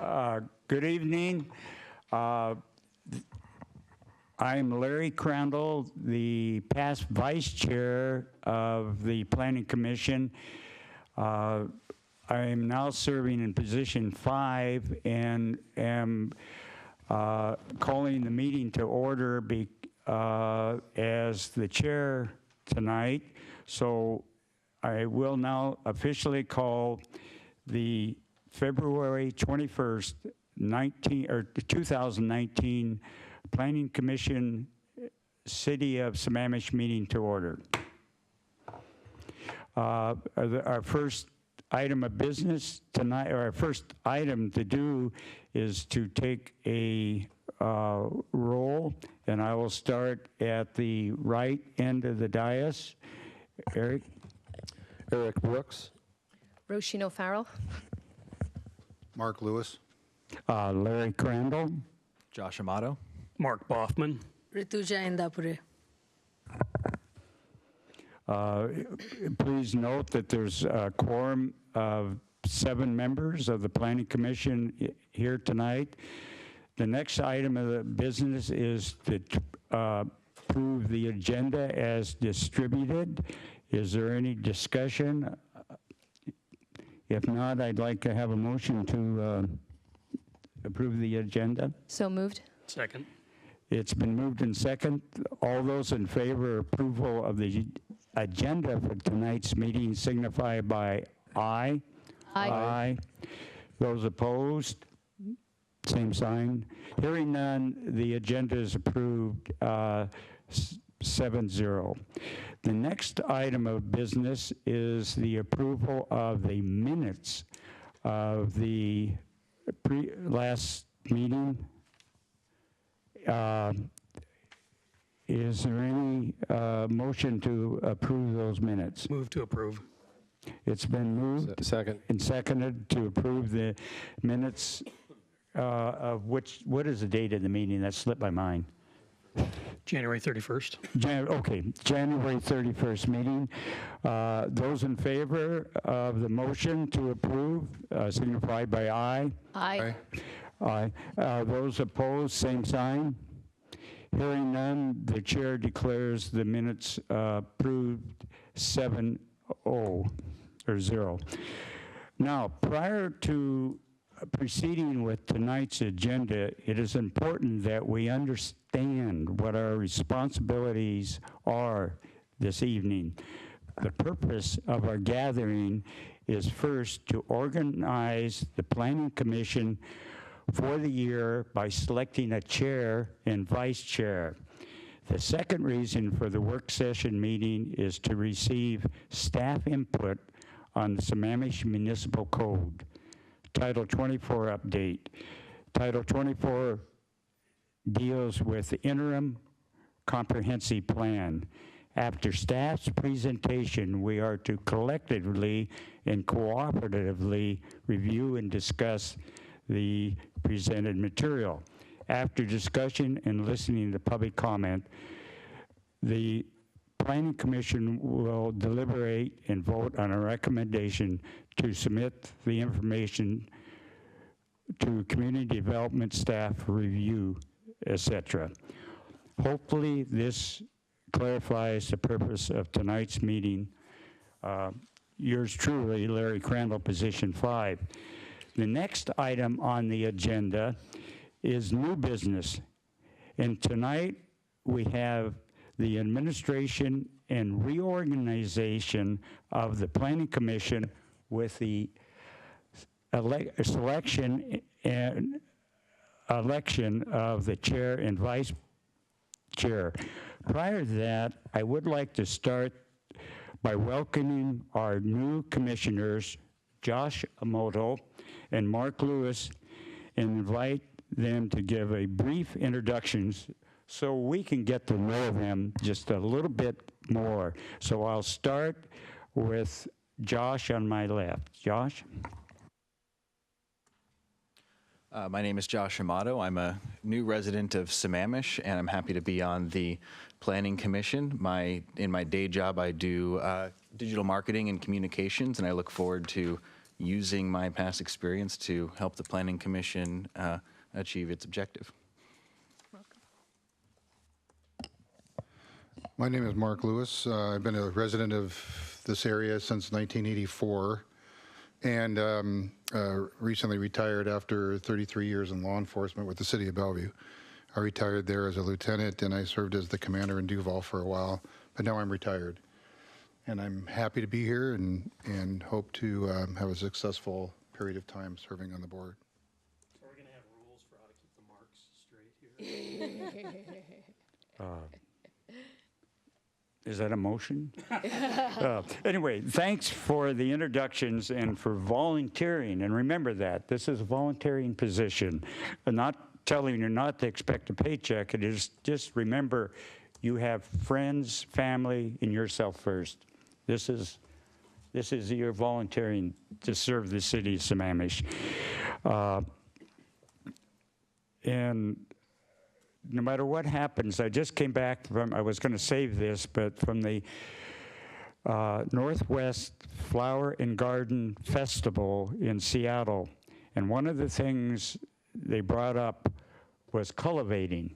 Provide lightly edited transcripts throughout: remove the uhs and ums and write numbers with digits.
Good evening. I'm Larry Crandall, the past vice chair of the Planning Commission. I am now serving in position 5 and am calling the meeting to order as the chair tonight. So I will now officially call the February 21st, 2019 Planning Commission City of Sammamish meeting to order. Our first item of business tonight, or our first item to do, is to take a roll, and I will start at the right end of the dais. Eric Brooks. Roisin O'Farrell. Mark Lewis. Larry Crandall. Josh Amato. Marc Bossman. Rituja Indapure. Please note that there's a quorum of 7 members of the Planning Commission here tonight. The next item of the business is to approve the agenda as distributed. Is there any discussion? If not, I'd like to have a motion to approve the agenda. So moved. Second. It's been moved and second. All those in favor of approval of the agenda for tonight's meeting signify by aye. Aye. Aye. Those opposed, same sign. Hearing none, the agenda is approved 7-0. The next item of business is the approval of the minutes of the last meeting. Is there any motion to approve those minutes? Move to approve. It's been moved Second. and seconded to approve the minutes of which, what is the date of the meeting? That slipped my mind. January 31st. January 31st meeting. Those in favor of the motion to approve signify by aye. Aye. Aye. Those opposed, same sign. Hearing none, the chair declares the minutes approved 7-0 or 0. Now, prior to proceeding with tonight's agenda, it is important that we understand what our responsibilities are this evening. The purpose of our gathering is first to organize the Planning Commission for the year by selecting a chair and vice chair. The second reason for the work session meeting is to receive staff input on the Sammamish Municipal Code. Title 24 update. Title 24 deals with the interim comprehensive plan. After staff's presentation, we are to collectively and cooperatively review and discuss the presented material. After discussion and listening to public comment, the Planning Commission will deliberate and vote on a recommendation to submit the information to community development staff review, etc. Hopefully this clarifies the purpose of tonight's meeting. Yours truly, Larry Crandall, position 5. The next item on the agenda is new business. And tonight we have the administration and reorganization of the Planning Commission with the selection and election of the chair and vice chair. Prior to that, I would like to start by welcoming our new commissioners, Josh Amato and Mark Lewis, and invite them to give a brief introductions so we can get to know them just a little bit more. So I'll start with Josh on my left. Josh? My name is Josh Amato. I'm a new resident of Sammamish, and I'm happy to be on the Planning Commission. In my day job, I do digital marketing and communications, and I look forward to using my past experience to help the Planning Commission achieve its objective. My name is Mark Lewis. I've been a resident of this area since 1984 and recently retired after 33 years in law enforcement with the City of Bellevue. I retired there as a lieutenant and I served as the commander in Duval for a while, but now I'm retired. And I'm happy to be here and hope to have a successful period of time serving on the board. So we're going to have rules for how to keep the marks straight here. Is that a motion? Anyway, thanks for the introductions and for volunteering. And remember that this is a volunteering position. I'm not telling you not to expect a paycheck. It is just remember you have friends, family, and yourself first. This is your volunteering to serve the city of Sammamish. And no matter what happens, I just came back from, I was going to save this, but from the Northwest Flower and Garden Festival in Seattle. And one of the things they brought up was cultivating.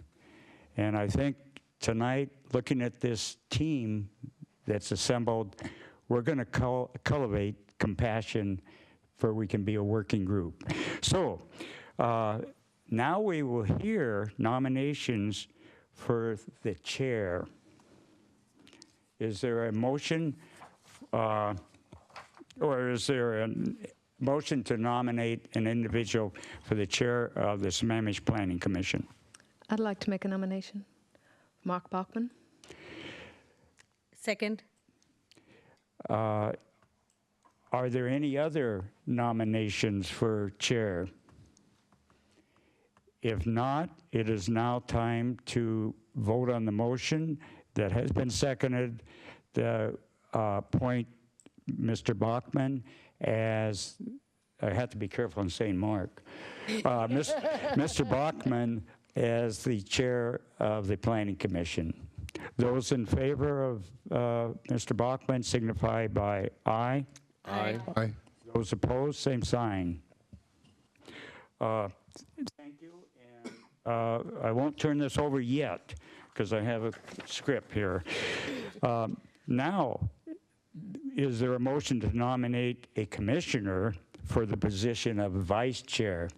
And I think tonight, looking at this team that's assembled, we're going to cultivate compassion for we can be a working group. So, now we will hear nominations for the chair. Is there a motion, or is there a motion to nominate an individual for the chair of the Sammamish Planning Commission? I'd like to make a nomination. Marc Bossman. Second. Are there any other nominations for chair? If not, it is now time to vote on the motion that has been seconded to appoint Mr. Bossman as, I have to be careful in saying Mark, Mr. Bossman as the chair of the Planning Commission. Those in favor of Mr. Bossman signify by aye. Aye. Aye. Those opposed, same sign. Thank you. I won't turn this over yet because I have a script here. Now, is there a motion to nominate a commissioner for the position of vice chair?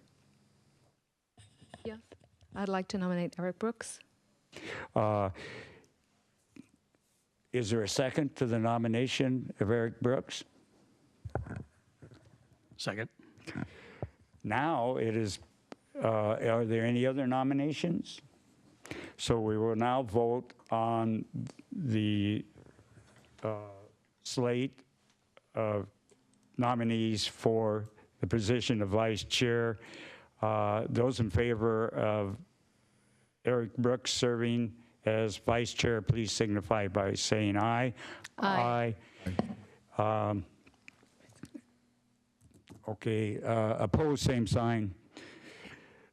Yeah. I'd like to nominate Eric Brooks. Is there a second to the nomination of Eric Brooks? Second. Now it is, are there any other nominations? So we will now vote on the slate of nominees for the position of vice chair. Those in favor of Eric Brooks serving as vice chair, please signify by saying aye. Aye. Aye. Okay, opposed, same sign.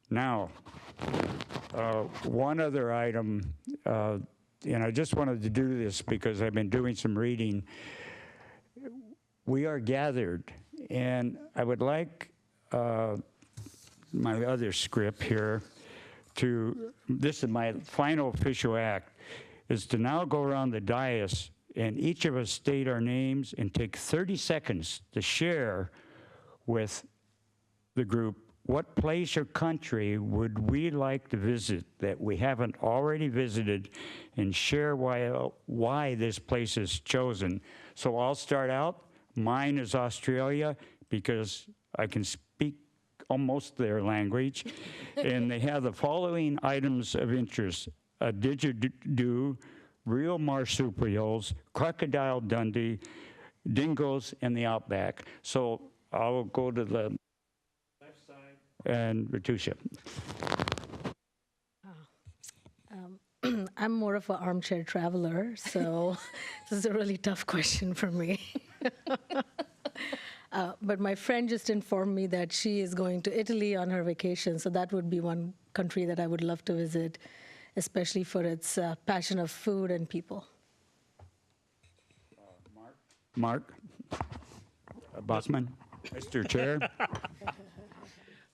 Now, one other item, and I just wanted to do this because I've been doing some reading. We are gathered, and I would like my other script here to, this is my final official act, is to now go around the dais and each of us state our names and take 30 seconds to share with the group what place or country would we like to visit that we haven't already visited, and share why this place is chosen. So I'll start out. Mine is Australia because I can speak almost their language. And they have the following items of interest: a didgeridoo, real marsupials, crocodile Dundee, dingoes, and the outback. So I'll go to the left side and Ratusha. I'm more of an armchair traveler, so this is a really tough question for me. But my friend just informed me that she is going to Italy on her vacation, so that would be one country that I would love to visit, especially for its passion of food and people. Mark Bossman. Mr. Chair,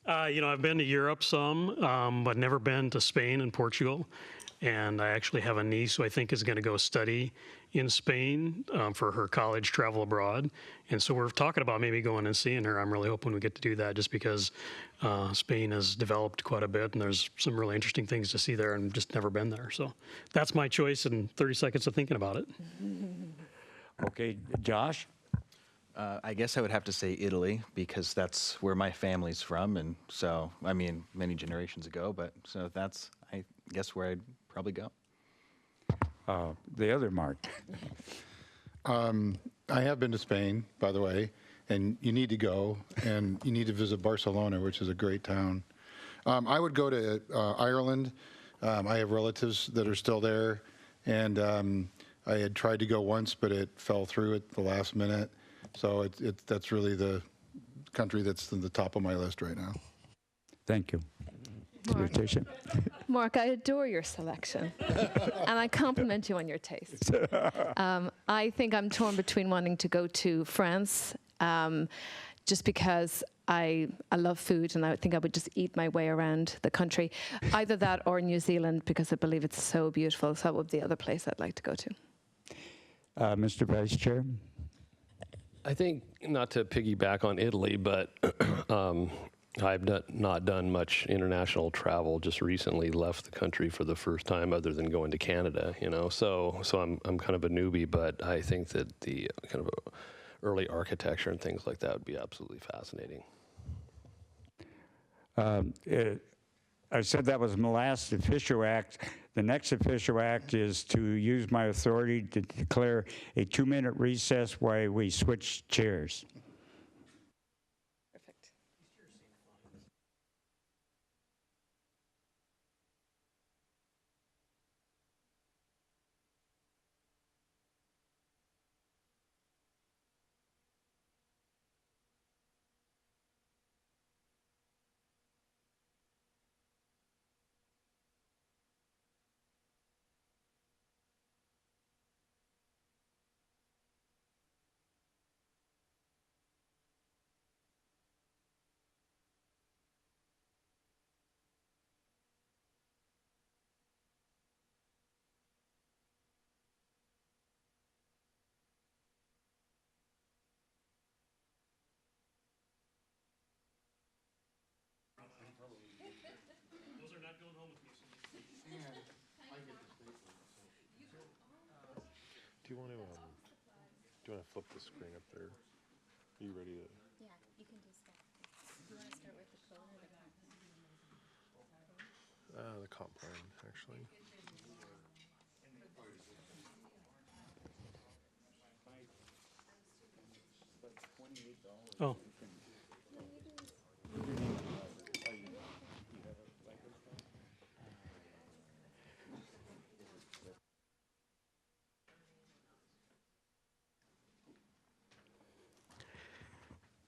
I've been to Europe some, but never been to Spain and Portugal. And I actually have a niece who I think is going to go study in Spain for her college travel abroad. And so we're talking about maybe going and seeing her. I'm really hoping we get to do that just because Spain has developed quite a bit and there's some really interesting things to see there and just never been there. So that's my choice in 30 seconds of thinking about it. okay, Josh? I guess I would have to say Italy because that's where my family's from. And so, I mean, many generations ago, but so that's, I guess, where I'd probably go. The other Mark? I have been to Spain, by the way, and you need to go, and you need to visit Barcelona, which is a great town. I would go to Ireland. I have relatives that are still there, and I had tried to go once, but it fell through at the last minute. So that's really the country that's in the top of my list right now. Thank you. Mark. Letitia? Mark, I adore your selection, and I compliment you on your taste. I think I'm torn between wanting to go to France, just because I love food, and I think I would just eat my way around the country. Either that or New Zealand, because I believe it's so beautiful. So that would be the other place I'd like to go to. Mr. Vice Chair? I think, not to piggyback on Italy, but I've not done much international travel. Just recently left the country for the first time, other than going to Canada. So I'm kind of a newbie, but I think that the kind of early architecture and things like that would be absolutely fascinating. I said that was my last official act. The next official act is to use my authority to declare a 2-minute recess while we switch chairs. Perfect. Those are not going home with me. Do you want to flip the screen up there? Are you ready to? Yeah, you can do stuff. Do you want to start with the code or the comp? The comp plan, actually. Oh.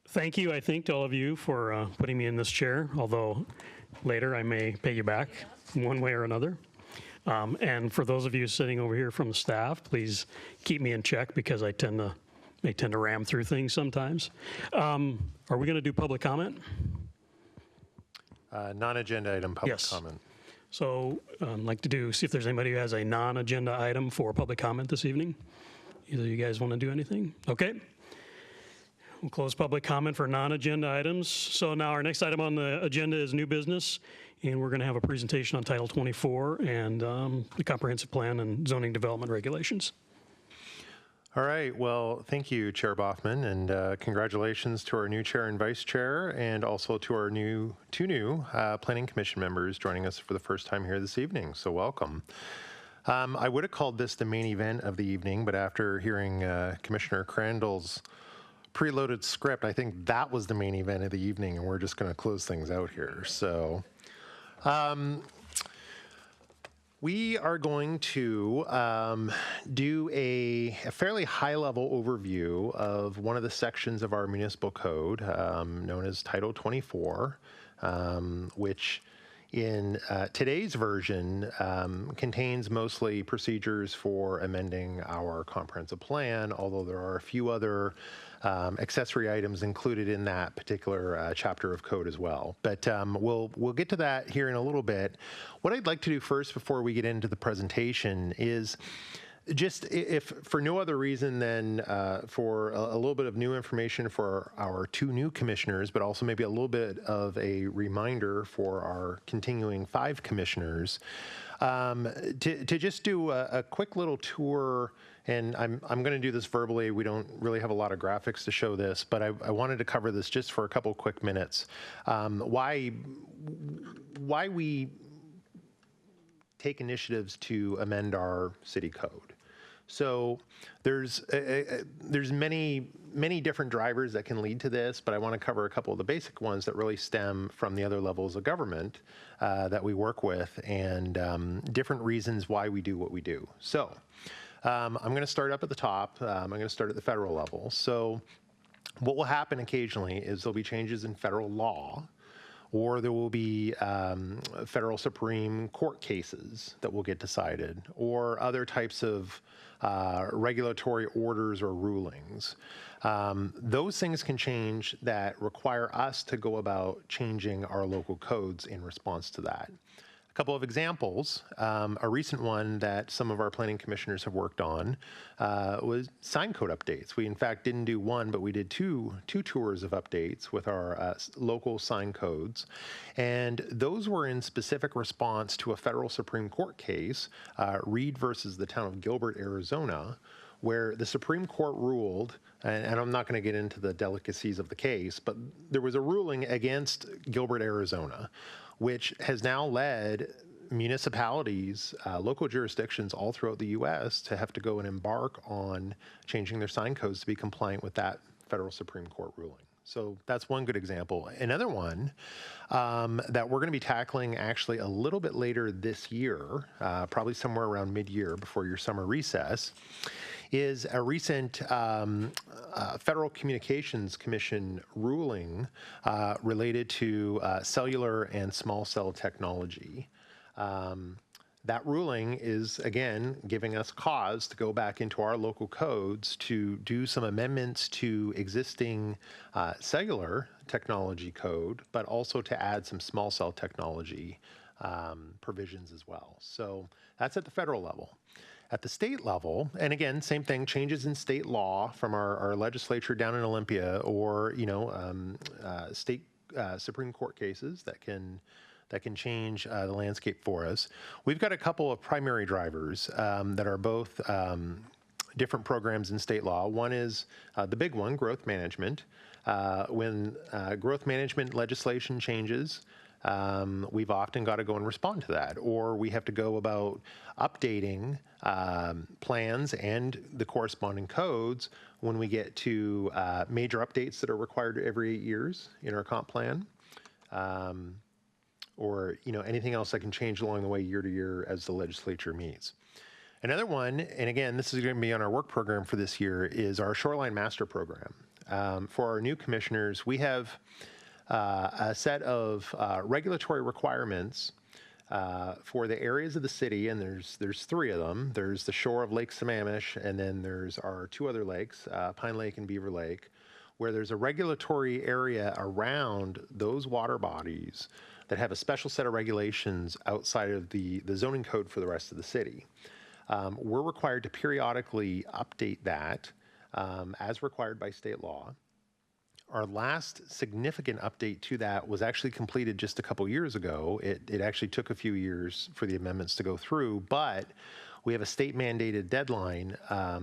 Thank you, I think, to all of you for putting me in this chair, although later I may pay you back one way or another. And for those of you sitting over here from the staff, please keep me in check because I tend to ram through things sometimes. Are we going to do public comment? Non-agenda item, public Yes. comment. So I'd like to see if there's anybody who has a non-agenda item for public comment this evening. Either of you guys want to do anything? Okay. We'll close public comment for non-agenda items. So now our next item on the agenda is new business, and we're going to have a presentation on Title 24 and the comprehensive plan and zoning development regulations. All right. Well, thank you, Chair Bossman, and congratulations to our new chair and vice chair, and also to our two new Planning Commission members joining us for the first time here this evening. So welcome. I would have called this the main event of the evening, but after hearing Commissioner Crandall's preloaded script, I think that was the main event of the evening, and we're just going to close things out here. So we are going to do a fairly high-level overview of one of the sections of our municipal code known as Title 24, which in today's version contains mostly procedures for amending our comprehensive plan, although there are a few other accessory items included in that particular chapter of code as well. But we'll get to that here in a little bit. What I'd like to do first before we get into the presentation is just, if for no other reason than for a little bit of new information for our 2 new commissioners, but also maybe a little bit of a reminder for our continuing 5 commissioners, to just do a quick little tour. And I'm going to do this verbally. We don't really have a lot of graphics to show this, but I wanted to cover this just for a couple quick minutes. Why we take initiatives to amend our city code. So there's many different drivers that can lead to this, but I want to cover a couple of the basic ones that really stem from the other levels of government that we work with, and different reasons why we do what we do. So I'm going to start up at the top. I'm going to start at the federal level. So what will happen occasionally is there'll be changes in federal law, or there will be federal Supreme Court cases that will get decided, or other types of regulatory orders or rulings. Those things can change that require us to go about changing our local codes in response to that. A couple of examples. A recent one that some of our planning commissioners have worked on was sign code updates. We, in fact, didn't do one, but we did two tours of updates with our local sign codes. And those were in specific response to a federal Supreme Court case, Reed versus the town of Gilbert, Arizona, where the Supreme Court ruled, and I'm not going to get into the delicacies of the case, but there was a ruling against Gilbert, Arizona, which has now led municipalities, local jurisdictions all throughout the U.S. to have to go and embark on changing their sign codes to be compliant with that federal Supreme Court ruling. So that's one good example. Another one that we're going to be tackling actually a little bit later this year, probably somewhere around mid-year before your summer recess, is a recent Federal Communications Commission ruling related to cellular and small cell technology. That ruling is, again, giving us cause to go back into our local codes to do some amendments to existing cellular technology code, but also to add some small cell technology provisions as well. So that's at the federal level. At the state level, and again, same thing, changes in state law from our legislature down in Olympia, or state Supreme Court cases that can change the landscape for us. We've got a couple of primary drivers that are both different programs in state law. One is the big one, growth management. When growth management legislation changes, we've often got to go and respond to that, or we have to go about updating plans and the corresponding codes when we get to major updates that are required every 8 years in our comp plan, or anything else that can change along the way year to year as the legislature meets. Another one, and again, this is going to be on our work program for this year, is our Shoreline Master Program. For our new commissioners, we have a set of regulatory requirements for the areas of the city, and there's 3 of them. There's the shore of Lake Sammamish, and then there's our 2 other lakes, Pine Lake and Beaver Lake, where there's a regulatory area around those water bodies that have a special set of regulations outside of the zoning code for the rest of the city. We're required to periodically update that as required by state law. Our last significant update to that was actually completed just a couple years ago. It actually took a few years for the amendments to go through, but we have a state mandated deadline a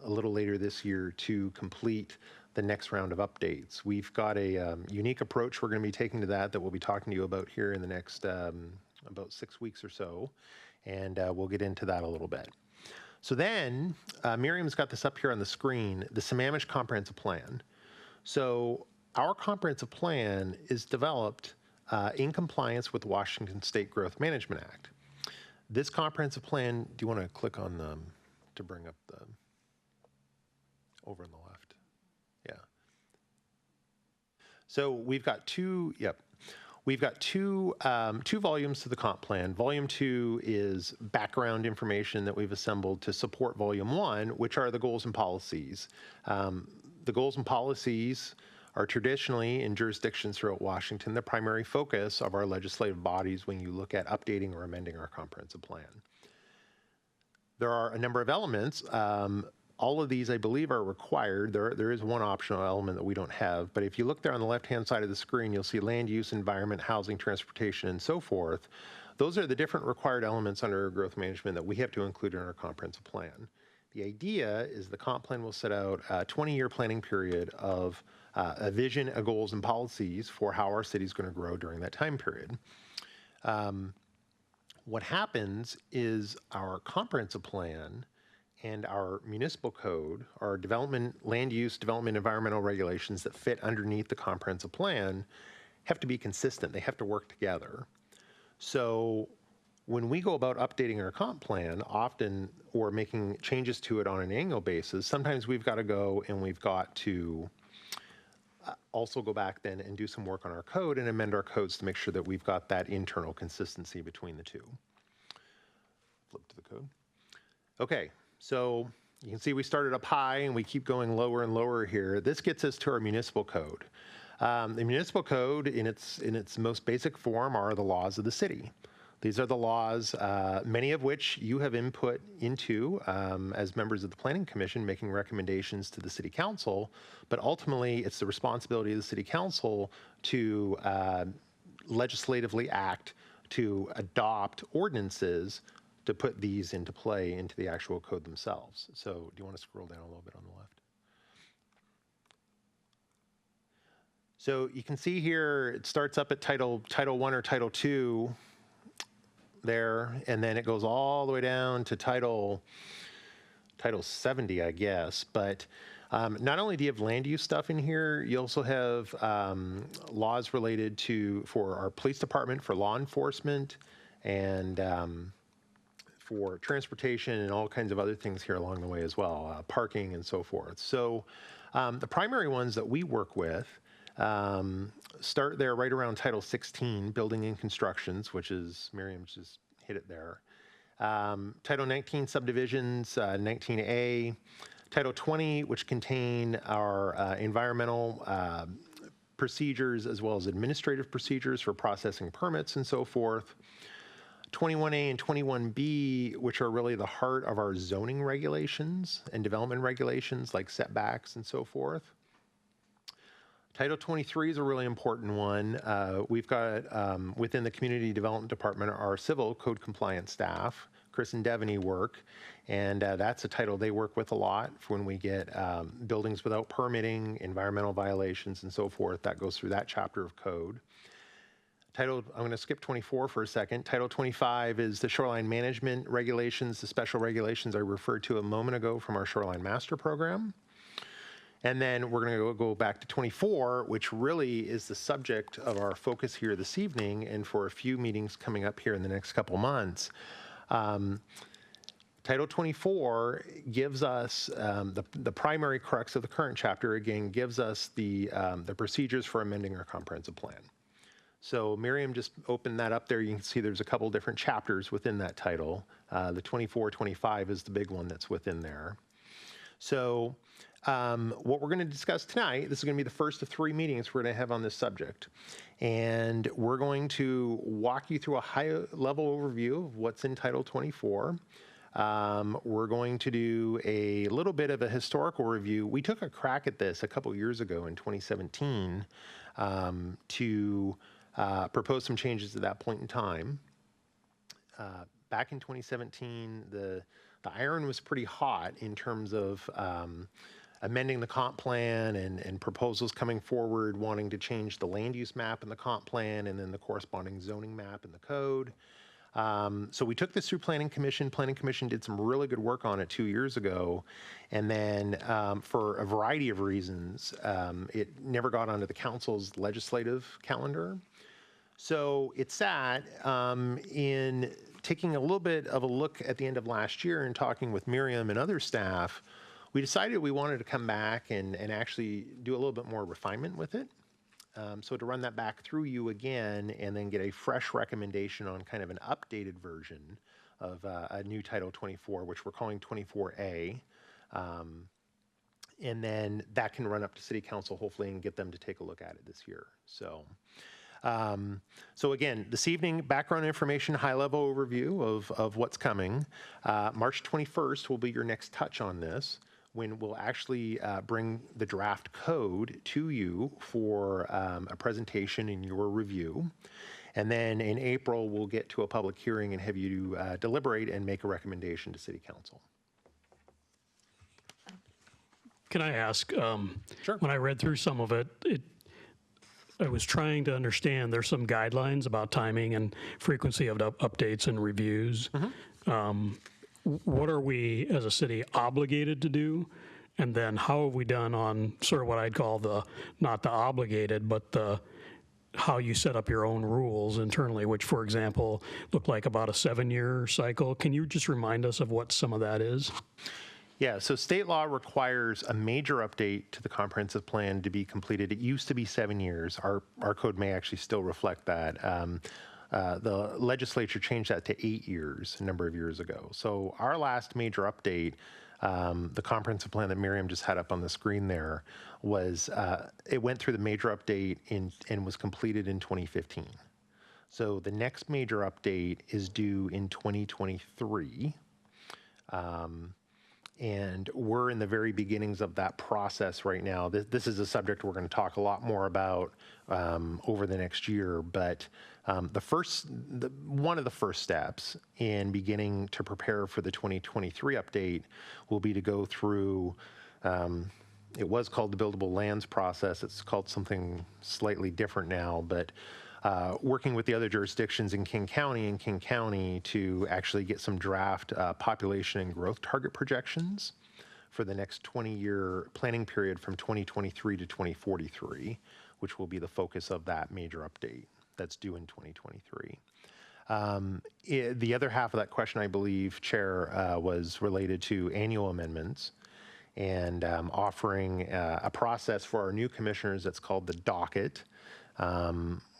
little later this year to complete the next round of updates. We've got a unique approach we're going to be taking to that we'll be talking to you about here in the next about 6 weeks or so, and we'll get into that a little bit. So then, Miriam's got this up here on the screen, the Sammamish Comprehensive Plan. So our comprehensive plan is developed in compliance with the Washington State Growth Management Act. This comprehensive plan, do you want to click on to bring up the, over on the left? Yeah. So we've got we've got two volumes to the comp plan. Volume 2 is background information that we've assembled to support Volume 1, which are the goals and policies. The goals and policies are traditionally in jurisdictions throughout Washington the primary focus of our legislative bodies when you look at updating or amending our comprehensive plan. There are a number of elements. All of these, I believe, are required. There is one optional element that we don't have, but if you look there on the left-hand side of the screen, you'll see land use, environment, housing, transportation, and so forth. Those are the different required elements under growth management that we have to include in our comprehensive plan. The idea is the comp plan will set out a 20-year planning period of a vision, a goals, and policies for how our city is going to grow during that time period. What happens is our comprehensive plan and our municipal code, our development, land use, development, environmental regulations that fit underneath the comprehensive plan have to be consistent. They have to work together. So when we go about updating our comp plan, often, or making changes to it on an annual basis, sometimes we've got to go and we've got to also go back then and do some work on our code and amend our codes to make sure that we've got that internal consistency between the two. Flip to the code. Okay, so you can see we started up high and we keep going lower and lower here. This gets us to our municipal code. The municipal code in its most basic form are the laws of the city. These are the laws, many of which you have input into as members of the Planning Commission, making recommendations to the City Council, but ultimately it's the responsibility of the City Council to legislatively act to adopt ordinances to put these into play into the actual code themselves. So do you want to scroll down a little bit on the left? So you can see here, it starts up at Title 1 or Title 2 there, and then it goes all the way down to Title 70, I guess. But not only do you have land use stuff in here, you also have laws related for our police department, for law enforcement, and for transportation and all kinds of other things here along the way as well, parking and so forth. So the primary ones that we work with start there right around Title 16, building and constructions, which is, Miriam just hit it there. Title 19, subdivisions, 19A. Title 20, which contain our environmental procedures as well as administrative procedures for processing permits and so forth. 21A and 21B, which are really the heart of our zoning regulations and development regulations like setbacks and so forth. Title 23 is a really important one. We've got within the Community Development Department our civil code compliance staff, Chris and Devaney work, and that's a title they work with a lot for when we get buildings without permitting, environmental violations and so forth. That goes through that chapter of code. I'm going to skip 24 for a second. Title 25 is the shoreline management regulations, the special regulations I referred to a moment ago from our shoreline master program. And then we're going to go back to 24, which really is the subject of our focus here this evening and for a few meetings coming up here in the next couple months. Title 24 gives us the primary crux of the current chapter, again, gives us the procedures for amending our comprehensive plan. So Miriam just opened that up there. You can see there's a couple different chapters within that title. The 24-25 is the big one that's within there. So what we're going to discuss tonight, this is going to be the first of 3 meetings we're going to have on this subject. And we're going to walk you through a high-level overview of what's in Title 24. We're going to do a little bit of a historical review. We took a crack at this a couple years ago in 2017 to propose some changes at that point in time. Back in 2017, the iron was pretty hot in terms of amending the comp plan and proposals coming forward wanting to change the land use map in the comp plan and then the corresponding zoning map in the code. So we took this through Planning Commission. Planning Commission did some really good work on it 2 years ago. And then for a variety of reasons, it never got onto the council's legislative calendar. So it sat in taking a little bit of a look at the end of last year and talking with Miriam and other staff, we decided we wanted to come back and actually do a little bit more refinement with it. So to run that back through you again and then get a fresh recommendation on kind of an updated version of a new Title 24, which we're calling 24A. And then that can run up to City Council, hopefully, and get them to take a look at it this year. So again, this evening, background information, high-level overview of what's coming. March 21st will be your next touch on this, when we'll actually bring the draft code to you for a presentation in your review. And then in April, we'll get to a public hearing and have you deliberate and make a recommendation to City Council. Can I ask? Sure. When I read through some of it, I was trying to understand. There's some guidelines about timing and frequency of updates and reviews. What are we as a city obligated to do? And then how have we done on sort of what I'd call not the obligated, but how you set up your own rules internally, which, for example, looked like about a 7-year cycle. Can you just remind us of what some of that is? Yeah, so state law requires a major update to the comprehensive plan to be completed. It used to be 7 years. Our code may actually still reflect that. The legislature changed that to 8 years a number of years ago. So our last major update, the comprehensive plan that Miriam just had up on the screen there, was it went through the major update and was completed in 2015. So the next major update is due in 2023. And we're in the very beginnings of that process right now. This is a subject we're going to talk a lot more about over the next year. But one of the first steps in beginning to prepare for the 2023 update will be to go through. It was called the Buildable Lands process. It's called something slightly different now, but working with the other jurisdictions in King County to actually get some draft population and growth target projections for the next 20-year planning period from 2023 to 2043, which will be the focus of that major update that's due in 2023. The other half of that question, I believe, Chair, was related to annual amendments and offering a process for our new commissioners that's called the docket.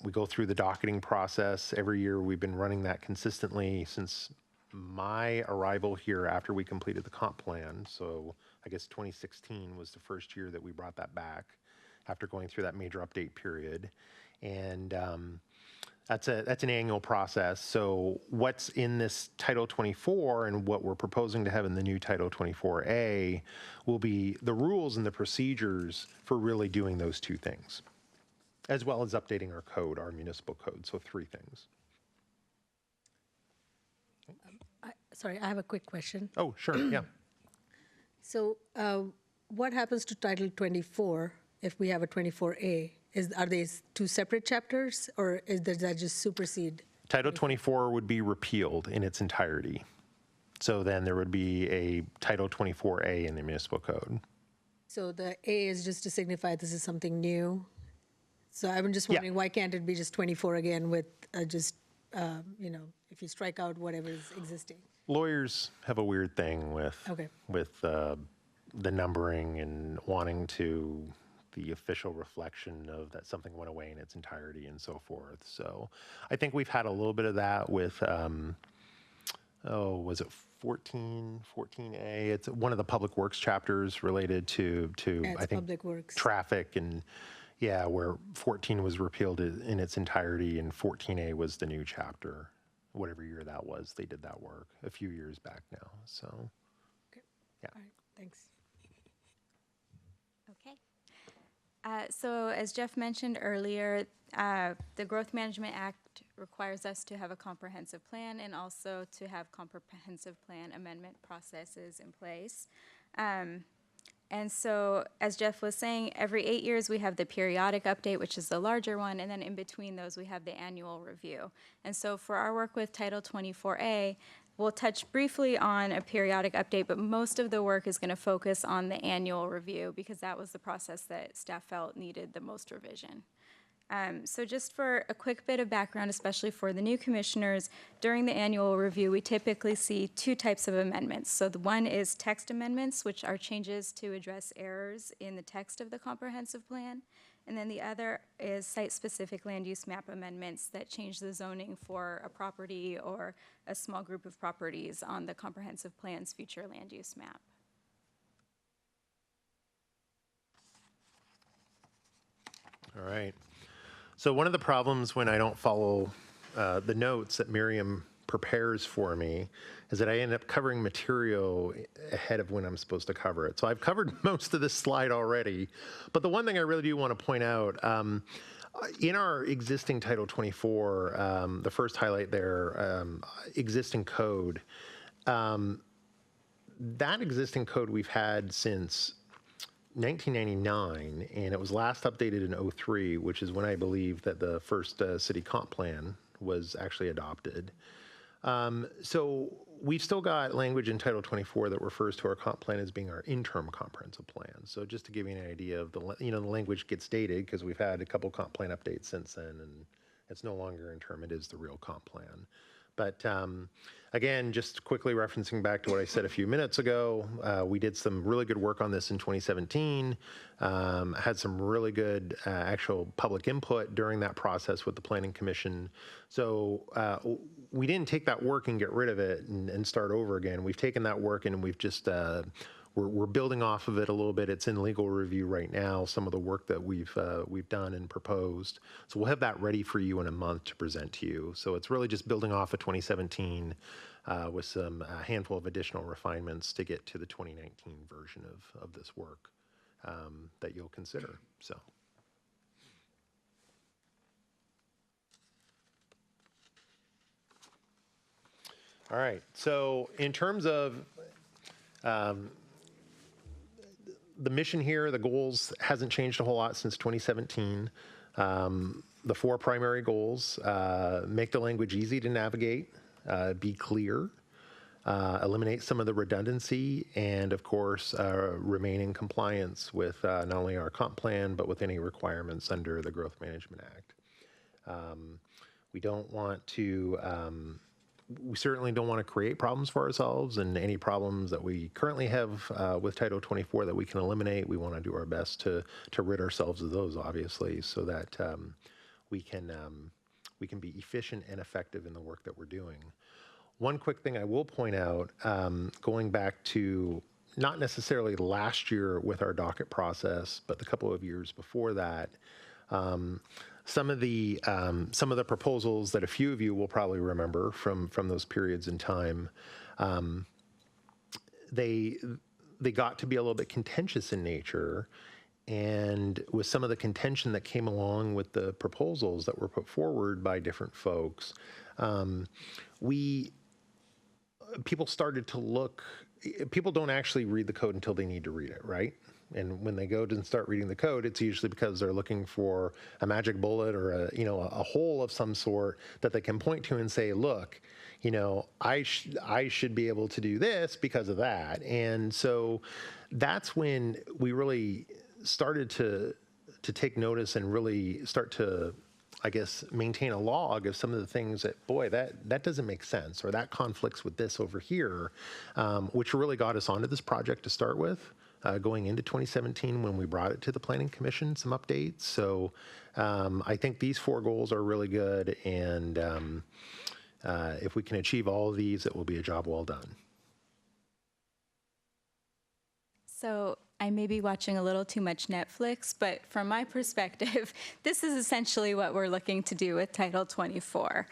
We go through the docketing process every year. We've been running that consistently since my arrival here after we completed the comp plan. So I guess 2016 was the first year that we brought that back after going through that major update period. And that's an annual process. So what's in this Title 24 and what we're proposing to have in the new Title 24A will be the rules and the procedures for really doing those two things, as well as updating our code, our municipal code. So 3 things. Sorry, I have a quick question. Oh, sure, yeah. So what happens to Title 24 if we have a 24A? Are these 2 separate chapters, or does that just supersede? Title 24 would be repealed in its entirety. So then there would be a Title 24A in the municipal code. So the A is just to signify this is something new? So I'm just wondering, why can't it be just 24 again with if you strike out whatever is existing? Lawyers have a weird thing with the numbering and wanting the official reflection of that something went away in its entirety and so forth. So I think we've had a little bit of that with, was it 14A? It's one of the public works chapters related to I think, public works. Traffic and, yeah, where 14 was repealed in its entirety and 14A was the new chapter. Whatever year that was, they did that work a few years back now. So, Okay. yeah. All right, thanks. Okay. So as Jeff mentioned earlier, the Growth Management Act requires us to have a comprehensive plan and also to have comprehensive plan amendment processes in place. And so, as Jeff was saying, every 8 years we have the periodic update, which is the larger one, and then in between those we have the annual review. And so for our work with Title 24A, we'll touch briefly on a periodic update, but most of the work is going to focus on the annual review because that was the process that staff felt needed the most revision. So just for a quick bit of background, especially for the new commissioners, during the annual review, we typically see two types of amendments. So the one is text amendments, which are changes to address errors in the text of the comprehensive plan. And then the other is site-specific land use map amendments that change the zoning for a property or a small group of properties on the comprehensive plan's future land use map. All right. So one of the problems when I don't follow the notes that Miriam prepares for me is that I end up covering material ahead of when I'm supposed to cover it. So I've covered most of this slide already, but the one thing I really do want to point out, in our existing Title 24, the first highlight there, existing code, that existing code we've had since 1999, and it was last updated in 03, which is when I believe that the first city comp plan was actually adopted. So we've still got language in Title 24 that refers to our comp plan as being our interim comprehensive plan. So just to give you an idea of the language gets dated because we've had a couple comp plan updates since then, and it's no longer interim, it is the real comp plan. But again, just quickly referencing back to what I said a few minutes ago, we did some really good work on this in 2017, had some really good actual public input during that process with the Planning Commission. So we didn't take that work and get rid of it and start over again. We've taken that work and we've just, we're building off of it a little bit. It's in legal review right now, some of the work that we've done and proposed. So we'll have that ready for you in a month to present to you. So it's really just building off of 2017 with some handful of additional refinements to get to the 2019 version of this work that you'll consider. So. All right, so in terms of the mission here, the goals hasn't changed a whole lot since 2017. The four primary goals, make the language easy to navigate, be clear, eliminate some of the redundancy, and of course, remain in compliance with not only our comp plan, but with any requirements under the Growth Management Act. We don't want to we certainly don't want to create problems for ourselves, and any problems that we currently have with Title 24 that we can eliminate, we want to do our best to rid ourselves of those, obviously, so that we can be efficient and effective in the work that we're doing. One quick thing I will point out, going back to not necessarily last year with our docket process, but the couple of years before that, some of the proposals that a few of you will probably remember from those periods in time, they got to be a little bit contentious in nature, and with some of the contention that came along with the proposals that were put forward by different folks, people started to look. People don't actually read the code until they need to read it, right? And when they go and start reading the code, it's usually because they're looking for a magic bullet or a hole of some sort that they can point to and say, look, I should be able to do this because of that. And so that's when we really started to take notice and really start to, I guess, maintain a log of some of the things that, boy, that doesn't make sense, or that conflicts with this over here, which really got us onto this project to start with. Going into 2017 when we brought it to the Planning Commission, some updates. So I think these four goals are really good, and if we can achieve all of these, it will be a job well done. So I may be watching a little too much Netflix, but from my perspective, this is essentially what we're looking to do with Title 24.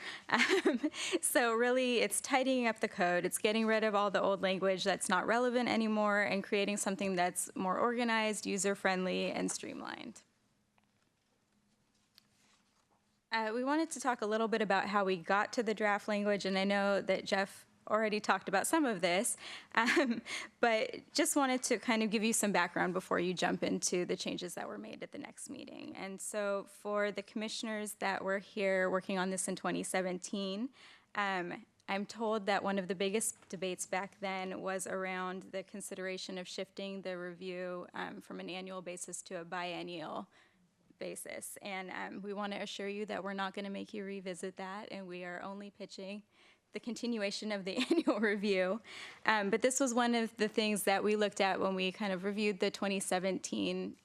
So really, it's tidying up the code. It's getting rid of all the old language that's not relevant anymore and creating something that's more organized, user-friendly, and streamlined. We wanted to talk a little bit about how we got to the draft language, and I know that Jeff already talked about some of this, but just wanted to kind of give you some background before you jump into the changes that were made at the next meeting. And so for the commissioners that were here working on this in 2017, I'm told that one of the biggest debates back then was around the consideration of shifting the review from an annual basis to a biennial basis. And we want to assure you that we're not going to make you revisit that, and we are only pitching the continuation of the annual review. But this was one of the things that we looked at when we kind of reviewed the 2017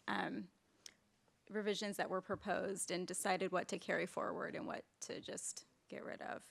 revisions that were proposed and decided what to carry forward and what to just get rid of.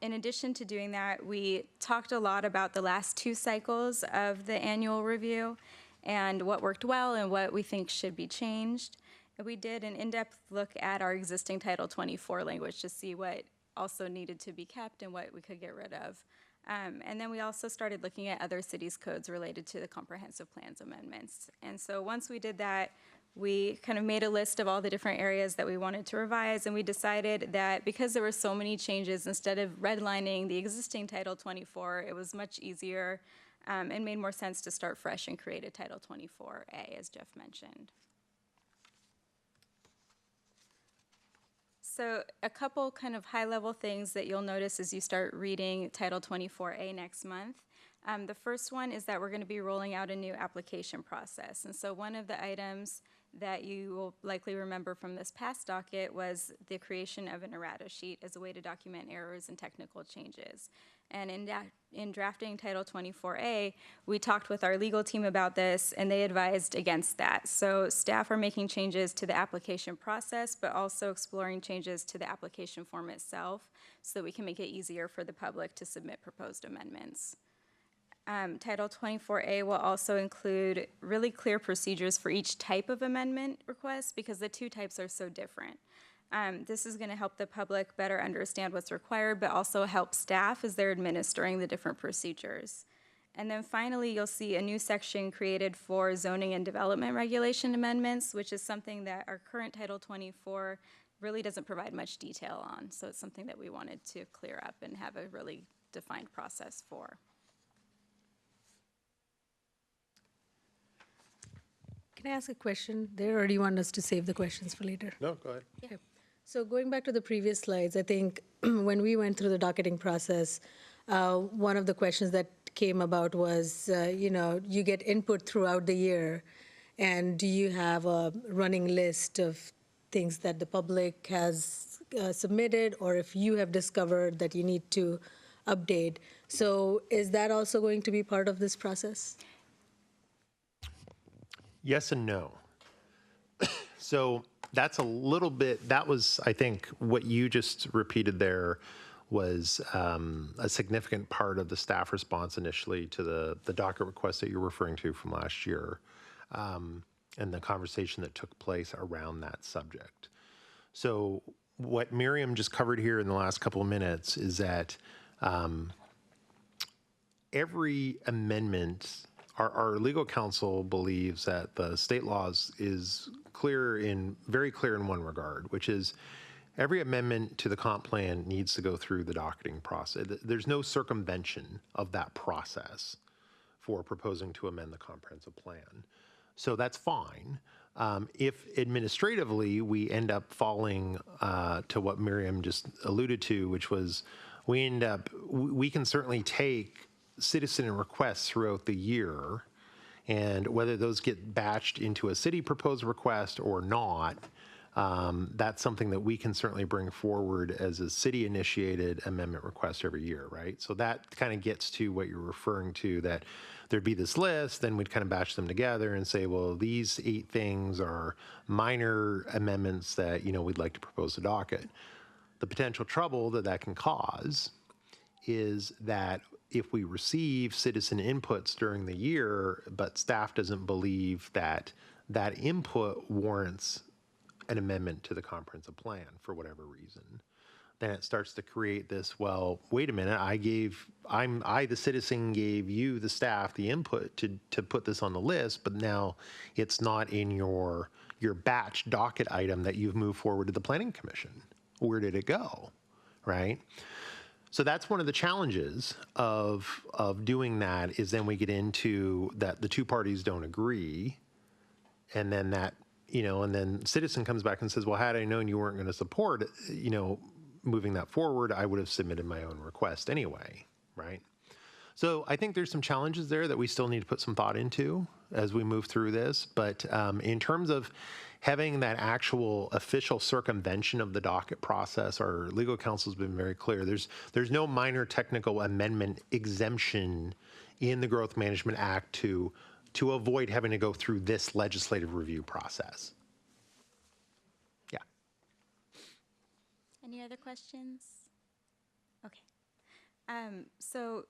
In addition to doing that, we talked a lot about the last 2 cycles of the annual review and what worked well and what we think should be changed. And we did an in-depth look at our existing Title 24 language to see what also needed to be kept and what we could get rid of. And then we also started looking at other cities' codes related to the comprehensive plans amendments. And so once we did that, we kind of made a list of all the different areas that we wanted to revise, and we decided that because there were so many changes, instead of redlining the existing Title 24, it was much easier and made more sense to start fresh and create a Title 24A, as Jeff mentioned. So a couple kind of high-level things that you'll notice as you start reading Title 24A next month. The first one is that we're going to be rolling out a new application process. And so one of the items that you will likely remember from this past docket was the creation of an errata sheet as a way to document errors and technical changes. And in drafting Title 24A, we talked with our legal team about this, and they advised against that. So staff are making changes to the application process, but also exploring changes to the application form itself so that we can make it easier for the public to submit proposed amendments. Title 24A will also include really clear procedures for each type of amendment request because the 2 types are so different. This is going to help the public better understand what's required, but also help staff as they're administering the different procedures. And then finally, you'll see a new section created for zoning and development regulation amendments, which is something that our current Title 24 really doesn't provide much detail on. So it's something that we wanted to clear up and have a really defined process for. Can I ask a question there, or do you want us to save the questions for later? No, go ahead. Okay. So going back to the previous slides, I think when we went through the docketing process, one of the questions that came about was, you get input throughout the year, and do you have a running list of things that the public has submitted, or if you have discovered that you need to update? So is that also going to be part of this process? Yes and no. So that's a little bit, that was, I think, what you just repeated there was a significant part of the staff response initially to the docket request that you're referring to from last year, and the conversation that took place around that subject. So what Miriam just covered here in the last couple of minutes is that every amendment, our legal counsel believes that the state laws is very clear in one regard, which is every amendment to the comp plan needs to go through the docketing process. There's no circumvention of that process for proposing to amend the comprehensive plan. So that's fine. If administratively we end up falling to what Miriam just alluded to, which was we can certainly take citizen requests throughout the year, and whether those get batched into a city proposed request or not, that's something that we can certainly bring forward as a city initiated amendment request every year, right? So that kind of gets to what you're referring to, that there'd be this list, then we'd kind of batch them together and say, well, these 8 things are minor amendments that, we'd like to propose to docket. The potential trouble that can cause is that if we receive citizen inputs during the year, but staff doesn't believe that that input warrants an amendment to the comprehensive plan for whatever reason, then it starts to create this, well, wait a minute, I, the citizen, gave you, the staff, the input to put this on the list, but now it's not in your batch docket item that you've moved forward to the Planning Commission. Where did it go, right? So that's one of the challenges of doing that, is then we get into that the 2 parties don't agree, and then that, and then citizen comes back and says, well, had I known you weren't going to support, moving that forward, I would have submitted my own request anyway, right? So I think there's some challenges there that we still need to put some thought into as we move through this. But in terms of having that actual official circumvention of the docket process, our legal counsel has been very clear. There's no minor technical amendment exemption in the Growth Management Act to avoid having to go through this legislative review process. Yeah. Any other questions? Okay. So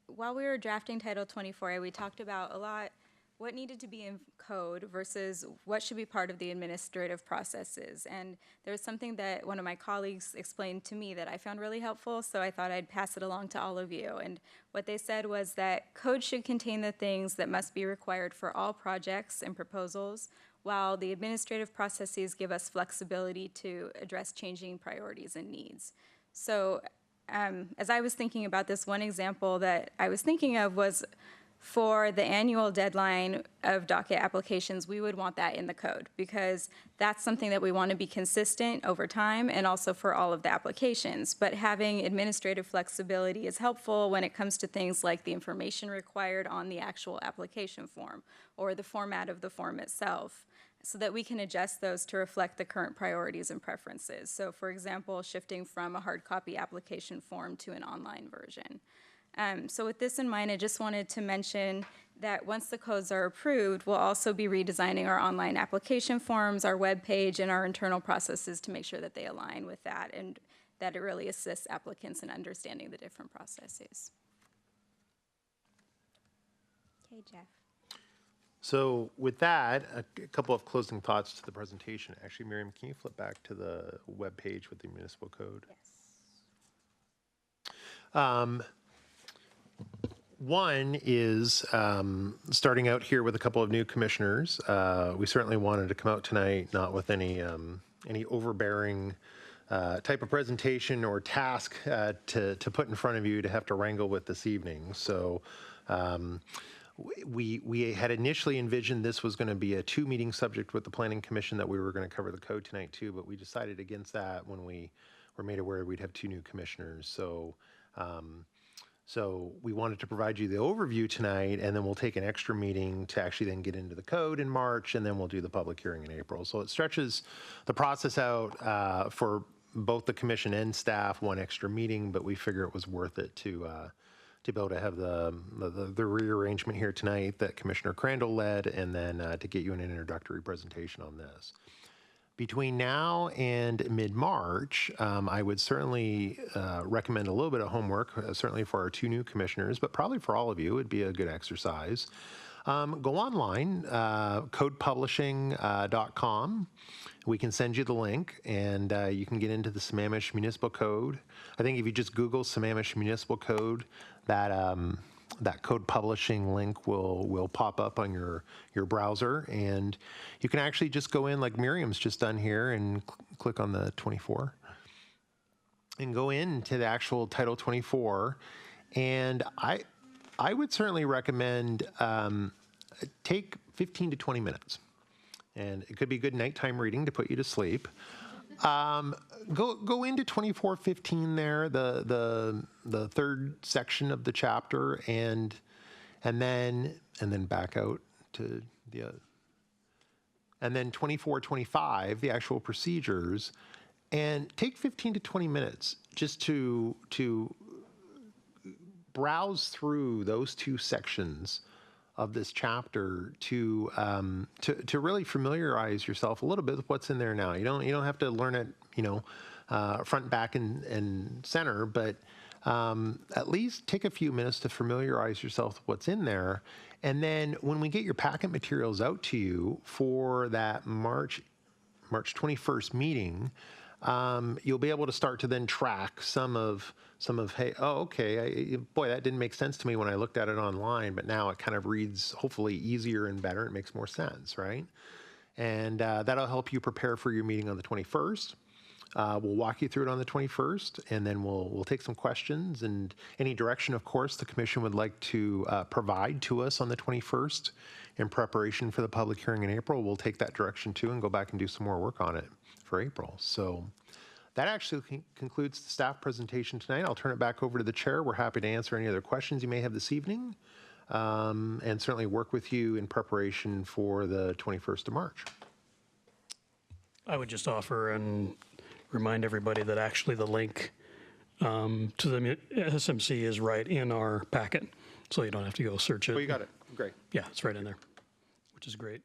while we were drafting Title 24, we talked about a lot what needed to be in code versus what should be part of the administrative processes. And there was something that one of my colleagues explained to me that I found really helpful, so I thought I'd pass it along to all of you. And what they said was that code should contain the things that must be required for all projects and proposals, while the administrative processes give us flexibility to address changing priorities and needs. So as I was thinking about this, one example that I was thinking of was for the annual deadline of docket applications, we would want that in the code because that's something that we want to be consistent over time and also for all of the applications. But having administrative flexibility is helpful when it comes to things like the information required on the actual application form or the format of the form itself, so that we can adjust those to reflect the current priorities and preferences. So for example, shifting from a hard copy application form to an online version. So with this in mind, I just wanted to mention that once the codes are approved, we'll also be redesigning our online application forms, our web page, and our internal processes to make sure that they align with that and that it really assists applicants in understanding the different processes. Okay, Jeff. So with that, a couple of closing thoughts to the presentation. Actually, Miriam, can you flip back to the web page with the municipal code? Yes. One is starting out here with a couple of new commissioners. We certainly wanted to come out tonight not with any overbearing type of presentation or task to put in front of you to have to wrangle with this evening. So we had initially envisioned this was going to be a 2-meeting subject with the Planning Commission, that we were going to cover the code tonight too, but we decided against that when we were made aware we'd have 2 new commissioners. So we wanted to provide you the overview tonight, and then we'll take an extra meeting to actually then get into the code in March, and then we'll do the public hearing in April. So it stretches the process out for both the commission and staff 1 extra meeting, but we figure it was worth it to be able to have the rearrangement here tonight that Commissioner Crandall led, and then to get you an introductory presentation on this. Between now and mid-March, I would certainly recommend a little bit of homework, certainly for our 2 new commissioners, but probably for all of you, it'd be a good exercise. Go online, codepublishing.com. We can send you the link, and you can get into the Sammamish Municipal Code. I think if you just Google Sammamish Municipal Code, that code publishing link will pop up on your browser, and you can actually just go in like Miriam's just done here and click on the 24 and go into the actual Title 24. And I would certainly recommend take 15 to 20 minutes, and it could be good nighttime reading to put you to sleep. Go into 2415 there, the 3rd section of the chapter, and then back out to the other. And then 2425, the actual procedures, and take 15 to 20 minutes just to browse through those 2 sections of this chapter to really familiarize yourself a little bit with what's in there now. You don't have to learn it, front, back, and center, but at least take a few minutes to familiarize yourself with what's in there. And then when we get your packet materials out to you for that March 21st meeting, you'll be able to start to then track some of hey, oh, okay, boy, that didn't make sense to me when I looked at it online, but now it kind of reads hopefully easier and better. It makes more sense, right? And that'll help you prepare for your meeting on the 21st. We'll walk you through it on the 21st, and then we'll take some questions and any direction, of course, the commission would like to provide to us on the 21st in preparation for the public hearing in April. We'll take that direction too and go back and do some more work on it for April. So That actually concludes the staff presentation tonight. I'll turn it back over to the chair. We're happy to answer any other questions you may have this evening, and certainly work with you in preparation for the 21st of March. I would just offer and remind everybody that actually the link to the SMC is right in our packet, so you don't have to go search it. Oh, you got it. Great. Yeah, it's right in there, which is great.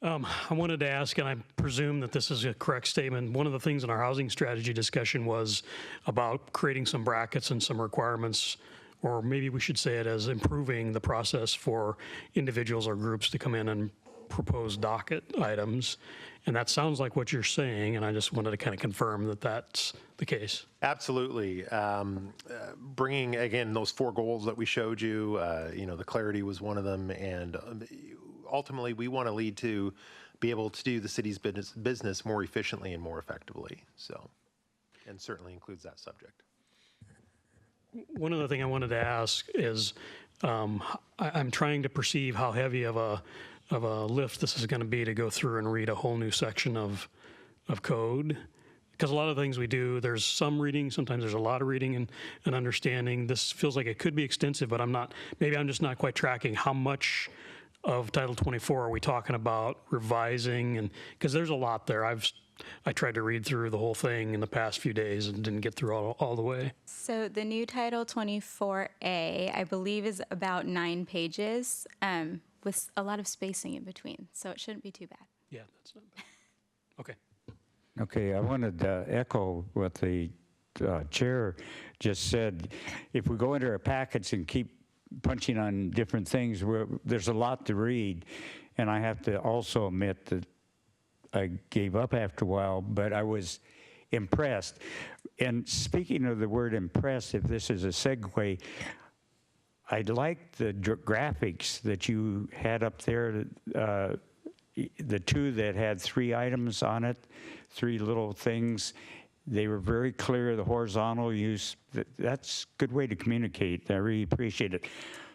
I wanted to ask, and I presume that this is a correct statement, one of the things in our housing strategy discussion was about creating some brackets and some requirements, or maybe we should say it as improving the process for individuals or groups to come in and propose docket items. And that sounds like what you're saying, and I just wanted to kind of confirm that that's the case. Absolutely. Bringing, again, those 4 goals that we showed you, the clarity was one of them, and ultimately we want to lead to be able to do the city's business more efficiently and more effectively. So, and certainly includes that subject. One other thing I wanted to ask is, I'm trying to perceive how heavy of a lift this is going to be to go through and read a whole new section of code. Because a lot of things we do, there's some reading, sometimes there's a lot of reading and understanding. This feels like it could be extensive, but maybe I'm just not quite tracking how much of Title 24 are we talking about revising, and because there's a lot there. I tried to read through the whole thing in the past few days and didn't get through all the way. So the new Title 24A, I believe, is about 9 pages with a lot of spacing in between, so it shouldn't be too bad. Yeah, that's not bad. Okay. Okay, I wanted to echo what the chair just said. If we go into our packets and keep punching on different things, there's a lot to read, and I have to also admit that I gave up after a while, but I was impressed. And speaking of the word impressed, if this is a segue, I liked the graphics that you had up there, the 2 that had 3 items on it, 3 little things. They were very clear, the horizontal use. That's a good way to communicate. I really appreciate it.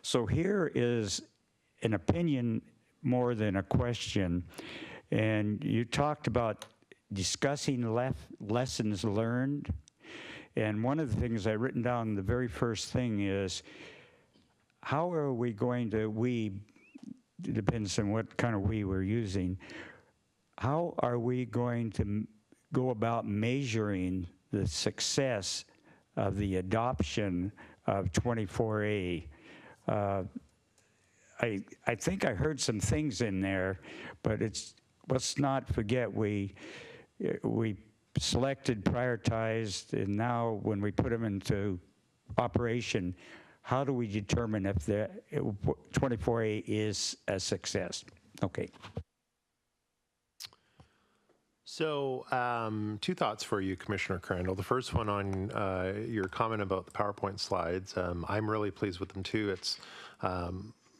So here is an opinion more than a question. And you talked about discussing lessons learned. And one of the things I written down, the very first thing is, how are we going to, depends on what kind of we we're using, how are we going to go about measuring the success of the adoption of 24A? I think I heard some things in there, but let's not forget we selected, prioritized, and now when we put them into operation, how do we determine if the 24A is a success? Okay. So 2 thoughts for you, Commissioner Crandall. The first one on your comment about the PowerPoint slides. I'm really pleased with them too. It's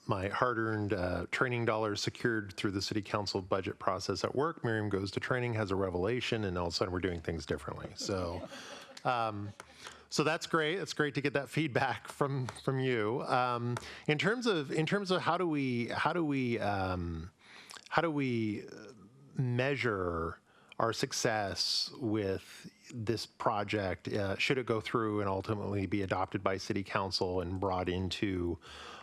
my hard-earned training dollars secured through the City Council budget process at work. Miriam goes to training, has a revelation, and all of a sudden we're doing things differently. So, so that's great. It's great to get that feedback from you. In terms of how do we measure our success with this project, should it go through and ultimately be adopted by City Council and brought into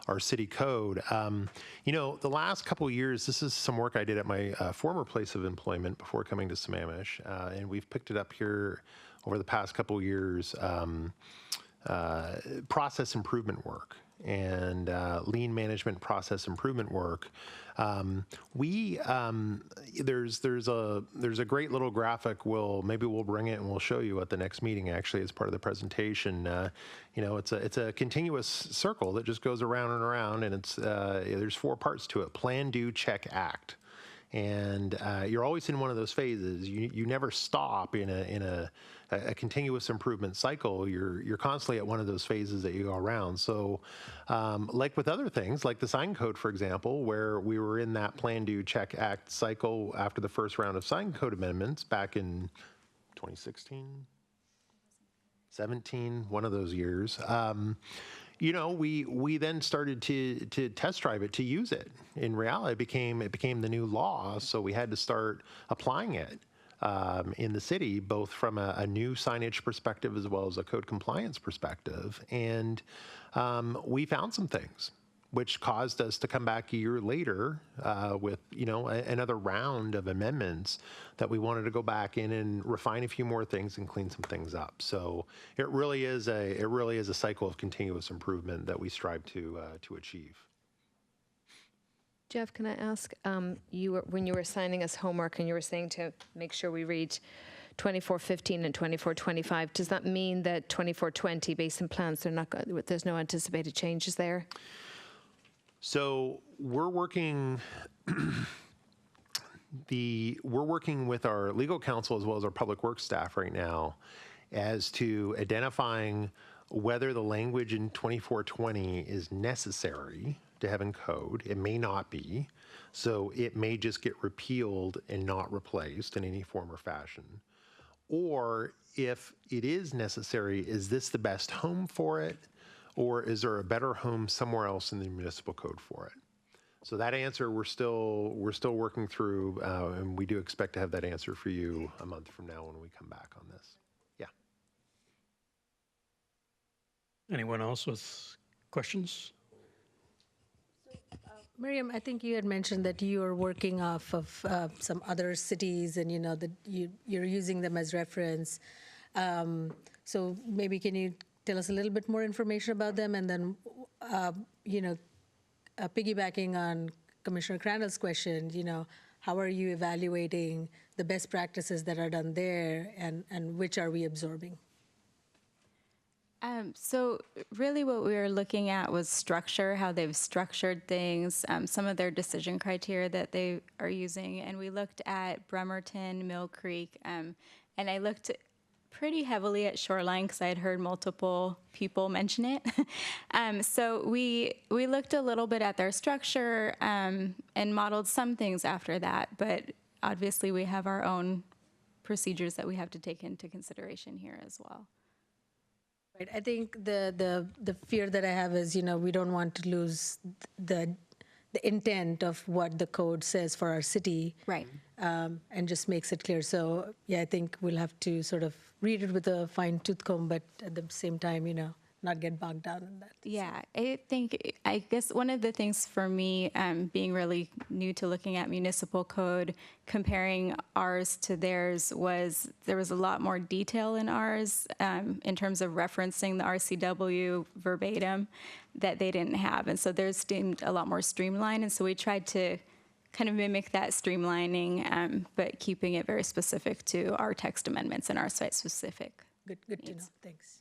our city code. The last couple of years, this is some work I did at my former place of employment before coming to Sammamish, and we've picked it up here over the past couple of years, process improvement work and lean management process improvement work. There's a great little graphic. Maybe we'll bring it and we'll show you at the next meeting. Actually, as part of the presentation, it's a continuous circle that just goes around and around, and there's 4 parts to it: plan, do, check, act. And you're always in one of those phases. You never stop in a continuous improvement cycle. You're constantly at one of those phases that you go around. So like with other things, like the sign code, for example, where we were in that plan, do, check, act cycle after the first round of sign code amendments back in 2016, 17, one of those years. We then started to test drive it, to use it. In reality, it became the new law, so we had to start applying it in the city, both from a new signage perspective as well as a code compliance perspective. And we found some things which caused us to come back a year later with, another round of amendments that we wanted to go back in and refine a few more things and clean some things up. So it really is a cycle of continuous improvement that we strive to achieve. Jeff, can I ask, when you were assigning us homework and you were saying to make sure we read 2415 and 2425, does that mean that 2420 based on plans, there's no anticipated changes there? So we're working with our legal counsel as well as our public works staff right now as to identifying whether the language in 2420 is necessary to have in code. It may not be, so it may just get repealed and not replaced in any form or fashion. Or if it is necessary, is this the best home for it? Or is there a better home somewhere else in the municipal code for it? So that answer we're still working through, and we do expect to have that answer for you a month from now when we come back on this. Yeah. Anyone else with questions? Miriam, I think you had mentioned that you are working off of some other cities, and that you're using them as reference. So maybe can you tell us a little bit more information about them, and then piggybacking on Commissioner Crandall's question, how are you evaluating the best practices that are done there, and which are we absorbing? So really what we were looking at was structure, how they've structured things, some of their decision criteria that they are using. And we looked at Bremerton, Mill Creek, and I looked pretty heavily at Shoreline because I had heard multiple people mention it. So we looked a little bit at their structure and modeled some things after that. But obviously we have our own procedures that we have to take into consideration here as well. Right. I think the fear that I have is, we don't want to lose the intent of what the code says for our city. Right. And just makes it clear. So, yeah, I think we'll have to sort of read it with a fine tooth comb, but at the same time, not get bogged down in that. Yeah, I guess one of the things for me, being really new to looking at municipal code, comparing ours to theirs, was there was a lot more detail in ours in terms of referencing the RCW verbatim that they didn't have. And so theirs seemed a lot more streamlined. And so we tried to kind of mimic that streamlining, but keeping it very specific to our text amendments and our site-specific Good to know. Thanks.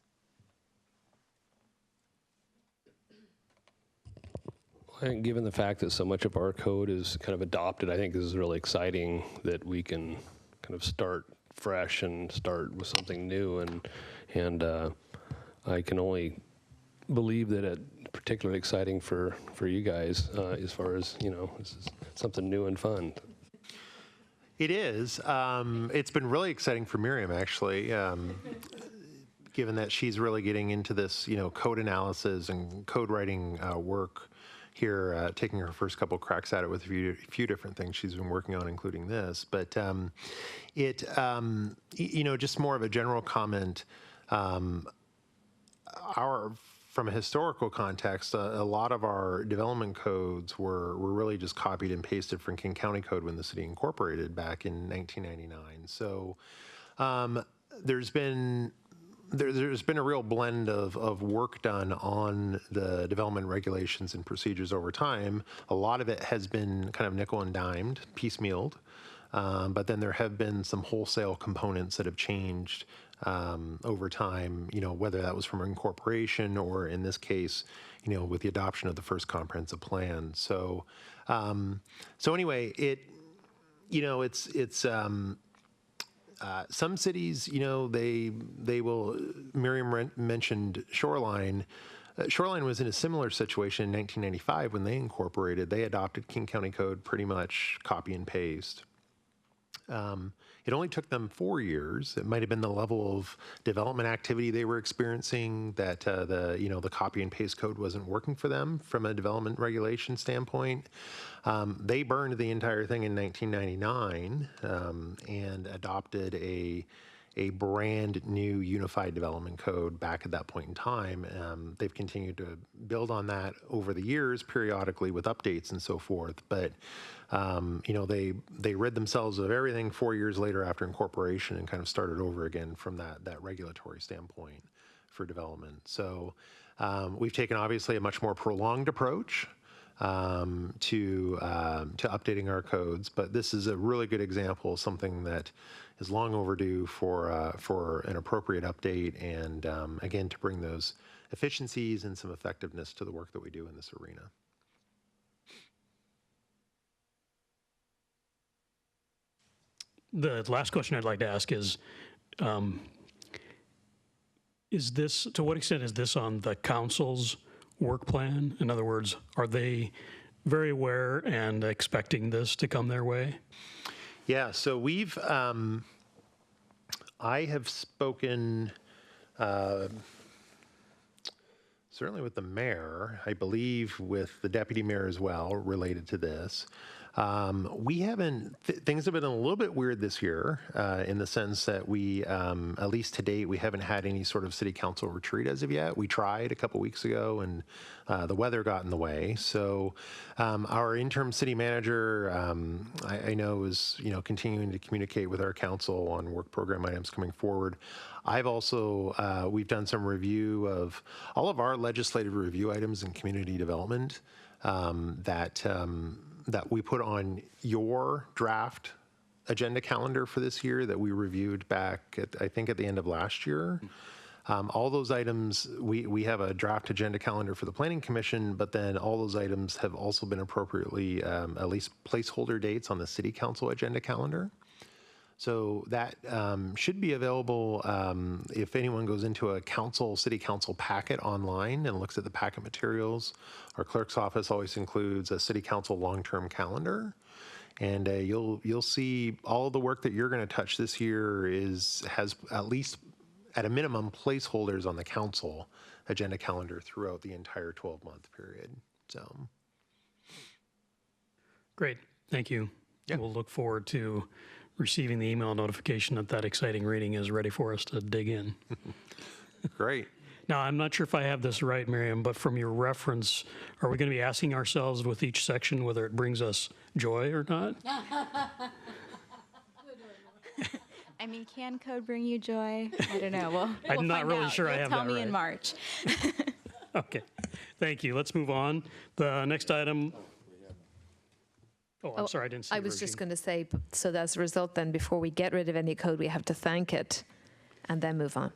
I think given the fact that so much of our code is kind of adopted, I think this is really exciting that we can kind of start fresh and start with something new. And I can only believe that it's particularly exciting for you guys as far as, this is something new and fun. It is. It's been really exciting for Miriam, actually, given that she's really getting into this, code analysis and code writing work here, taking her first couple cracks at it with a few different things she's been working on, including this. But just more of a general comment, from a historical context, a lot of our development codes were really just copied and pasted from King County Code when the city incorporated back in 1999. So there's been a real blend of work done on the development regulations and procedures over time. A lot of it has been kind of nickel and dimed, piecemealed, but then there have been some wholesale components that have changed over time, whether that was from incorporation or in this case, with the adoption of the first comprehensive plan. So anyway, it's some cities, they will, Miriam mentioned Shoreline. Shoreline was in a similar situation in 1995 when they incorporated. They adopted King County Code pretty much copy and paste. It only took them 4 years. It might have been the level of development activity they were experiencing that the copy and paste code wasn't working for them from a development regulation standpoint. They burned the entire thing in 1999 and adopted a brand new unified development code back at that point in time. They've continued to build on that over the years periodically with updates and so forth. But they rid themselves of everything 4 years later after incorporation and kind of started over again from that regulatory standpoint for development. So we've taken obviously a much more prolonged approach to updating our codes, but this is a really good example of something that is long overdue for an appropriate update and again to bring those efficiencies and some effectiveness to the work that we do in this arena. The last question I'd like to ask is this, to what extent is this on the council's work plan? In other words, are they very aware and expecting this to come their way? Yeah, so we've, I have spoken certainly with the mayor, I believe with the deputy mayor as well, related to this. We haven't, things have been a little bit weird this year in the sense that we, at least to date, we haven't had any sort of city council retreat as of yet. We tried a couple weeks ago and the weather got in the way. So our interim city manager, I know is, continuing to communicate with our council on work program items coming forward. I've also, we've done some review of all of our legislative review items in community development that we put on your draft agenda calendar for this year that we reviewed back at, I think at the end of last year. All those items, we have a draft agenda calendar for the Planning Commission, but then all those items have also been appropriately at least placeholder dates on the City Council agenda calendar. So that should be available if anyone goes into a city council packet online and looks at the packet materials. Our clerk's office always includes a city council long-term calendar. And you'll see all of the work that you're going to touch this year has at least, at a minimum, placeholders on the council agenda calendar throughout the entire 12-month period. So, Great, thank you. Yeah. We'll look forward to receiving the email notification that exciting reading is ready for us to dig in. great. Now, I'm not sure if I have this right, Miriam, but from your reference, are we going to be asking ourselves with each section whether it brings us joy or not? I mean, can code bring you joy? I don't know. We'll I'm not find really out. sure I You'll have tell that me in right. March. Okay, thank you. Let's move on. The next item. Oh, I'm sorry, I didn't see I was just Regine. going to say, so as a result, then, before we get rid of any code, we have to thank it and then move on.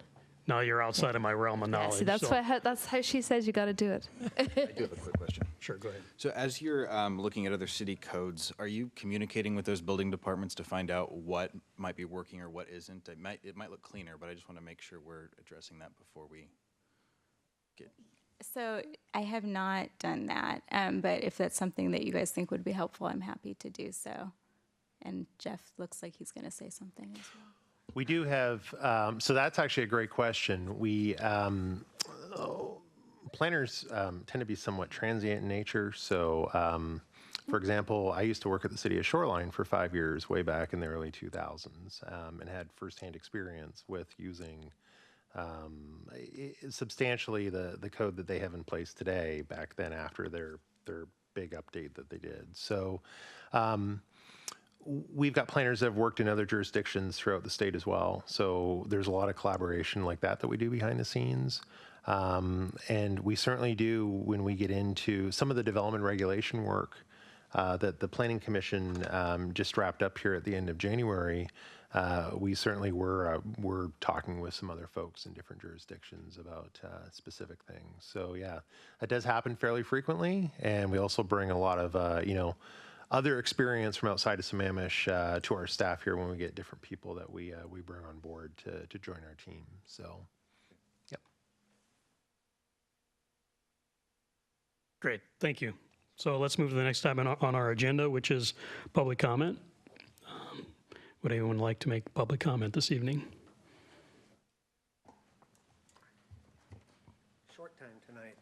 No, you're outside of my realm of knowledge. See, that's, so- that's how she says you got to do it. I do have a quick question. Sure, go ahead. So as you're looking at other city codes, are you communicating with those building departments to find out what might be working or what isn't? It might look cleaner, but I just want to make sure we're addressing that before we get. So I have not done that, but if that's something that you guys think would be helpful, I'm happy to do so. And Jeff looks like he's going to say something as well. We do have, so that's actually a great question. We, planners tend to be somewhat transient in nature. So, for example, I used to work at the city of Shoreline for 5 years, way back in the early 2000s, and had firsthand experience with using substantially the code that they have in place today back then after their big update that they did. So, we've got planners that have worked in other jurisdictions throughout the state as well. So there's a lot of collaboration like that we do behind the scenes. And we certainly do when we get into some of the development regulation work that the Planning Commission just wrapped up here at the end of January. We certainly were talking with some other folks in different jurisdictions about specific things. So yeah, that does happen fairly frequently. And we also bring a lot of, other experience from outside of Sammamish to our staff here when we get different people that we bring on board to join our team. So, yep. Great, thank you. So let's move to the next item on our agenda, which is public comment. Would anyone like to make public comment this evening? Short time tonight.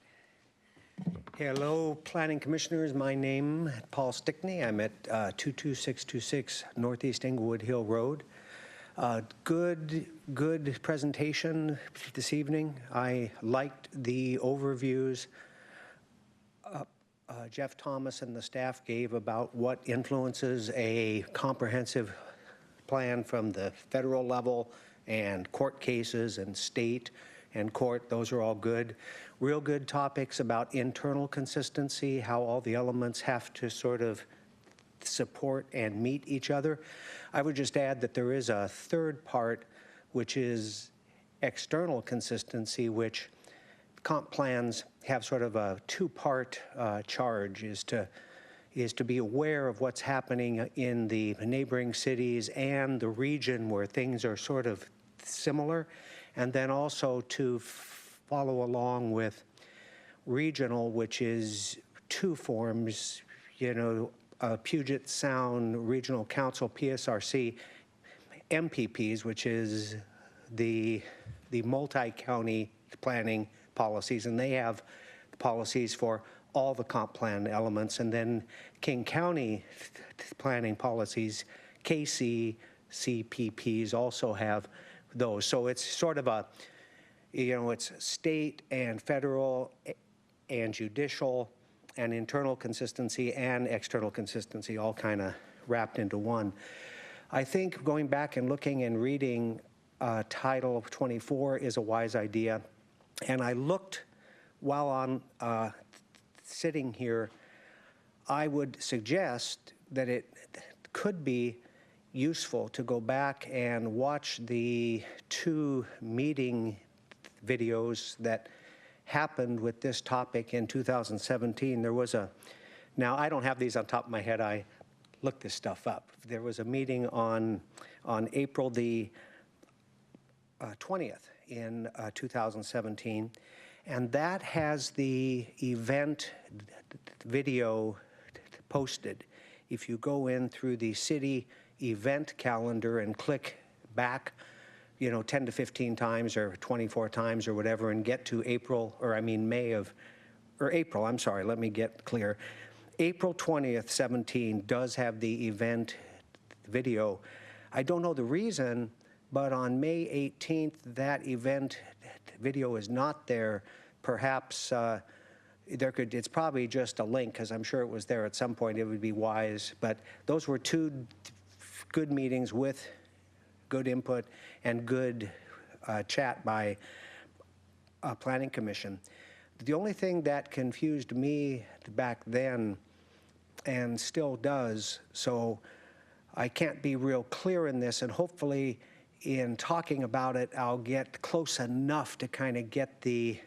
Hello, Planning Commissioners. My name, Paul Stickney. I'm at 22626 Northeast Englewood Hill Road. Good presentation this evening. I liked the overviews Jeff Thomas and the staff gave about what influences a comprehensive plan from the federal level and court cases and state and court. Those are all good. Real good topics about internal consistency, how all the elements have to sort of support and meet each other. I would just add that there is a third part, which is external consistency, which comp plans have sort of a two-part charge, is to be aware of what's happening in the neighboring cities and the region where things are sort of similar, and then also to follow along with regional, which is two forms, you know, Puget Sound Regional Council, PSRC, MPPs, which is the multi-county planning policies, and they have policies for all the comp plan elements, and then King County planning policies, KC, CPPs also have those. So it's sort of a, you know, it's state and federal and judicial and internal consistency and external consistency all kind of wrapped into one. I think going back and looking and reading Title 24 is a wise idea. And I looked while on sitting here, I would suggest that it could be useful to go back and watch the 2 meeting videos that happened with this topic in 2017. There was now I don't have these on top of my head, I looked this stuff up. There was a meeting on April the 20th in 2017, and that has the event video posted. If you go in through the city event calendar and click back, you know, 10 to 15 times or 24 times or whatever, and get to April, or I mean April, I'm sorry, let me get clear. April 20th, 17 does have the event video. I don't know the reason, but on May 18th, that event video is not there. Perhaps it's probably just a link, because I'm sure it was there at some point. It would be wise. But those were 2 good meetings with good input and good chat by Planning Commission. The only thing that confused me back then, and still does, so I can't be real clear in this, and hopefully in talking about it, I'll get close enough to kind of get the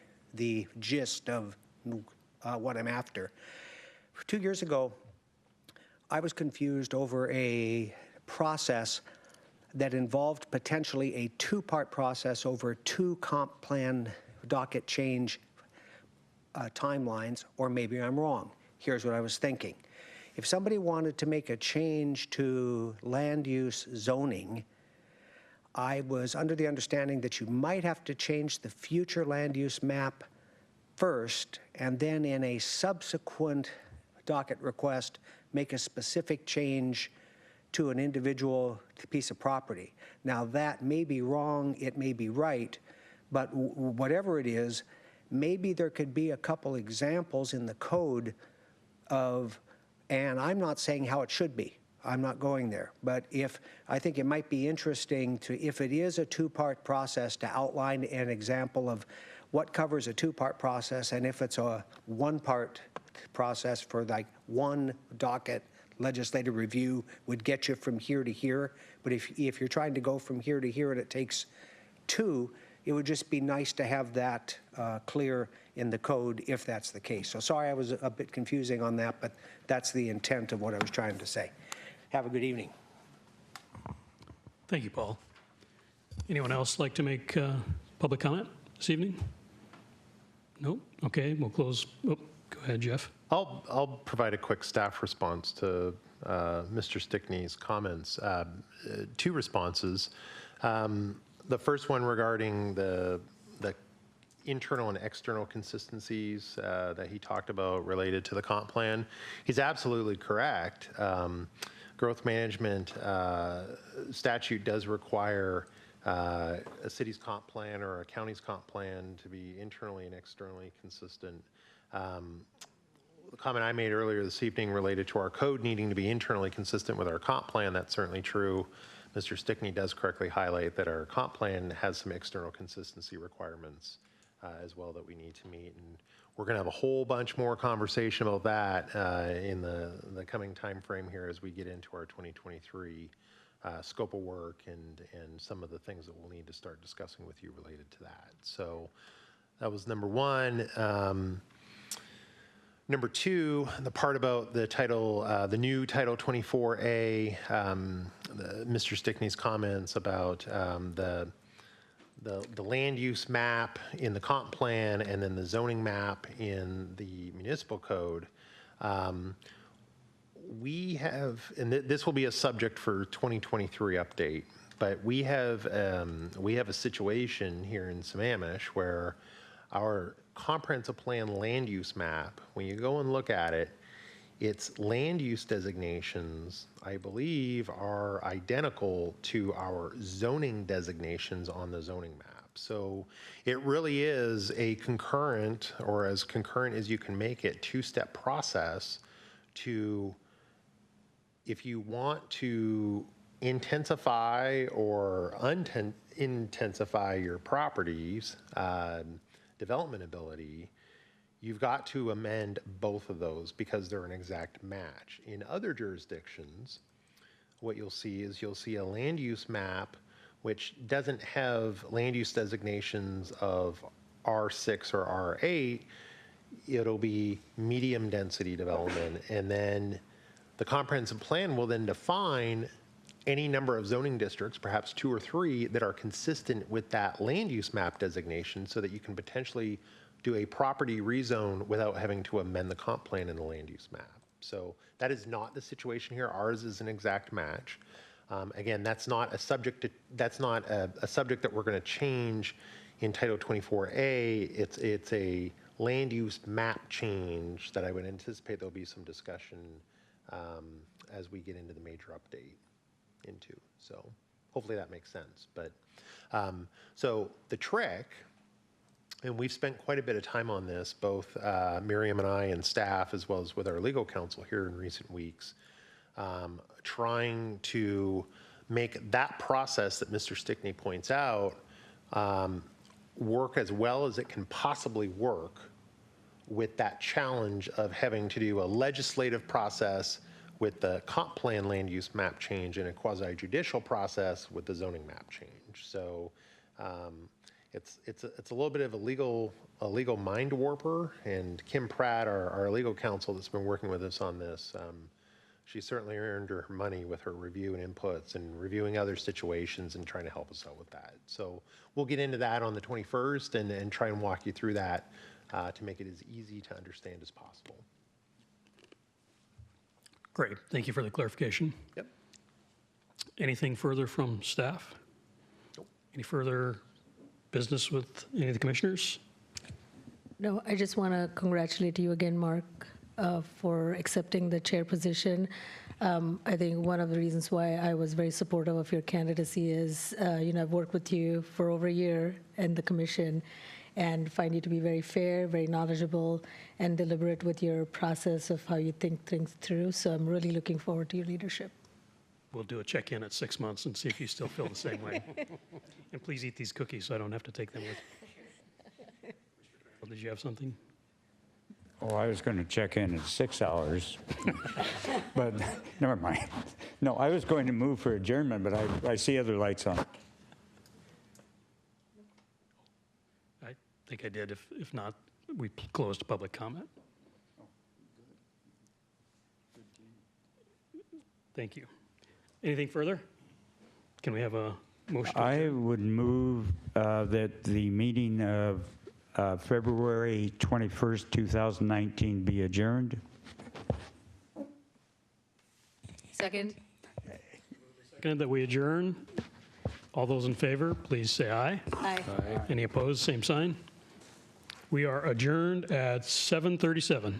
gist of what I'm after. 2 years ago, I was confused over a process that involved potentially a 2-part process over 2 comp plan docket change timelines, or maybe I'm wrong. Here's what I was thinking. If somebody wanted to make a change to land use zoning, I was under the understanding that you might have to change the future land use map first, and then in a subsequent docket request, make a specific change to an individual piece of property. Now that may be wrong, it may be right, but whatever it is, maybe there could be a couple examples in the code of, and I'm not saying how it should be, I'm not going there, but I think it might be interesting to, if it is a 2-part process, to outline an example of what covers a 2-part process, and if it's a 1-part process for like 1 docket legislative review would get you from here to here. But if you're trying to go from here to here and it takes 2, it would just be nice to have that clear in the code if that's the case. So sorry I was a bit confusing on that, but that's the intent of what I was trying to say. Have a good evening. Thank you, Paul. Anyone else like to make public comment this evening? No? Okay, we'll close. Oh, go ahead, Jeff. I'll provide a quick staff response to Mr. Stickney's comments. Two responses. The first one regarding the internal and external consistencies that he talked about related to the comp plan. He's absolutely correct. Growth management statute does require a city's comp plan or a county's comp plan to be internally and externally consistent. The comment I made earlier this evening related to our code needing to be internally consistent with our comp plan, that's certainly true. Mr. Stickney does correctly highlight that our comp plan has some external consistency requirements as well that we need to meet. And we're going to have a whole bunch more conversation about that in the coming time frame here as we get into our 2023 scope of work and some of the things that we'll need to start discussing with you related to that. So that was number one. Number two, the part about the title, the new Title 24A, Mr. Stickney's comments about the land use map in the comp plan and then the zoning map in the municipal code. We have, and this will be a subject for 2023 update, but we have a situation here in Sammamish where our comprehensive plan land use map, when you go and look at it, its land use designations, I believe, are identical to our zoning designations on the zoning map. So it really is a concurrent, or as concurrent as you can make it, two-step process to, if you want to intensify or intensify your properties, development ability, you've got to amend both of those because they're an exact match. In other jurisdictions, what you'll see is you'll see a land use map which doesn't have land use designations of R6 or R8. It'll be medium density development, and then the comprehensive plan will then define any number of zoning districts, perhaps 2 or 3, that are consistent with that land use map designation so that you can potentially do a property rezone without having to amend the comp plan in the land use map. So that is not the situation here. Ours is an exact match. Again, that's not a subject that we're going to change in Title 24A. It's a land use map change that I would anticipate there'll be some discussion as we get into the major update into. So hopefully that makes sense. But so the trick, and we've spent quite a bit of time on this, both Miriam and I and staff, as well as with our legal counsel here in recent weeks, trying to make that process that Mr. Stickney points out work as well as it can possibly work with that challenge of having to do a legislative process with the comp plan land use map change and a quasi-judicial process with the zoning map change. So it's a little bit of a legal mind warper, and Kim Pratt, our legal counsel that's been working with us on this, she certainly earned her money with her review and inputs and reviewing other situations and trying to help us out with that. So we'll get into that on the 21st and try and walk you through that to make it as easy to understand as possible. Great. Thank you for the clarification. Yep. Anything further from staff? Nope. Any further business with any of the commissioners? No, I just want to congratulate you again, Mark, for accepting the chair position. I think one of the reasons why I was very supportive of your candidacy is, I've worked with you for over a year in the commission and find you to be very fair, very knowledgeable, and deliberate with your process of how you think things through. So I'm really looking forward to your leadership. We'll do a check-in at 6 months and see if you still feel the same way. And please eat these cookies so I don't have to take them with. Well, did you have something? Oh, I was going to check in at 6 hours, but never mind. No, I was going to move for adjournment, but I see other lights on. I think I did. If not, we closed public comment. Thank you. Anything further? Can we have a motion? I would move that the meeting of February 21st, 2019 be adjourned. Second. Second that we adjourn. All those in favor, please say aye. Aye. Any opposed, same sign. We are adjourned at 7:37.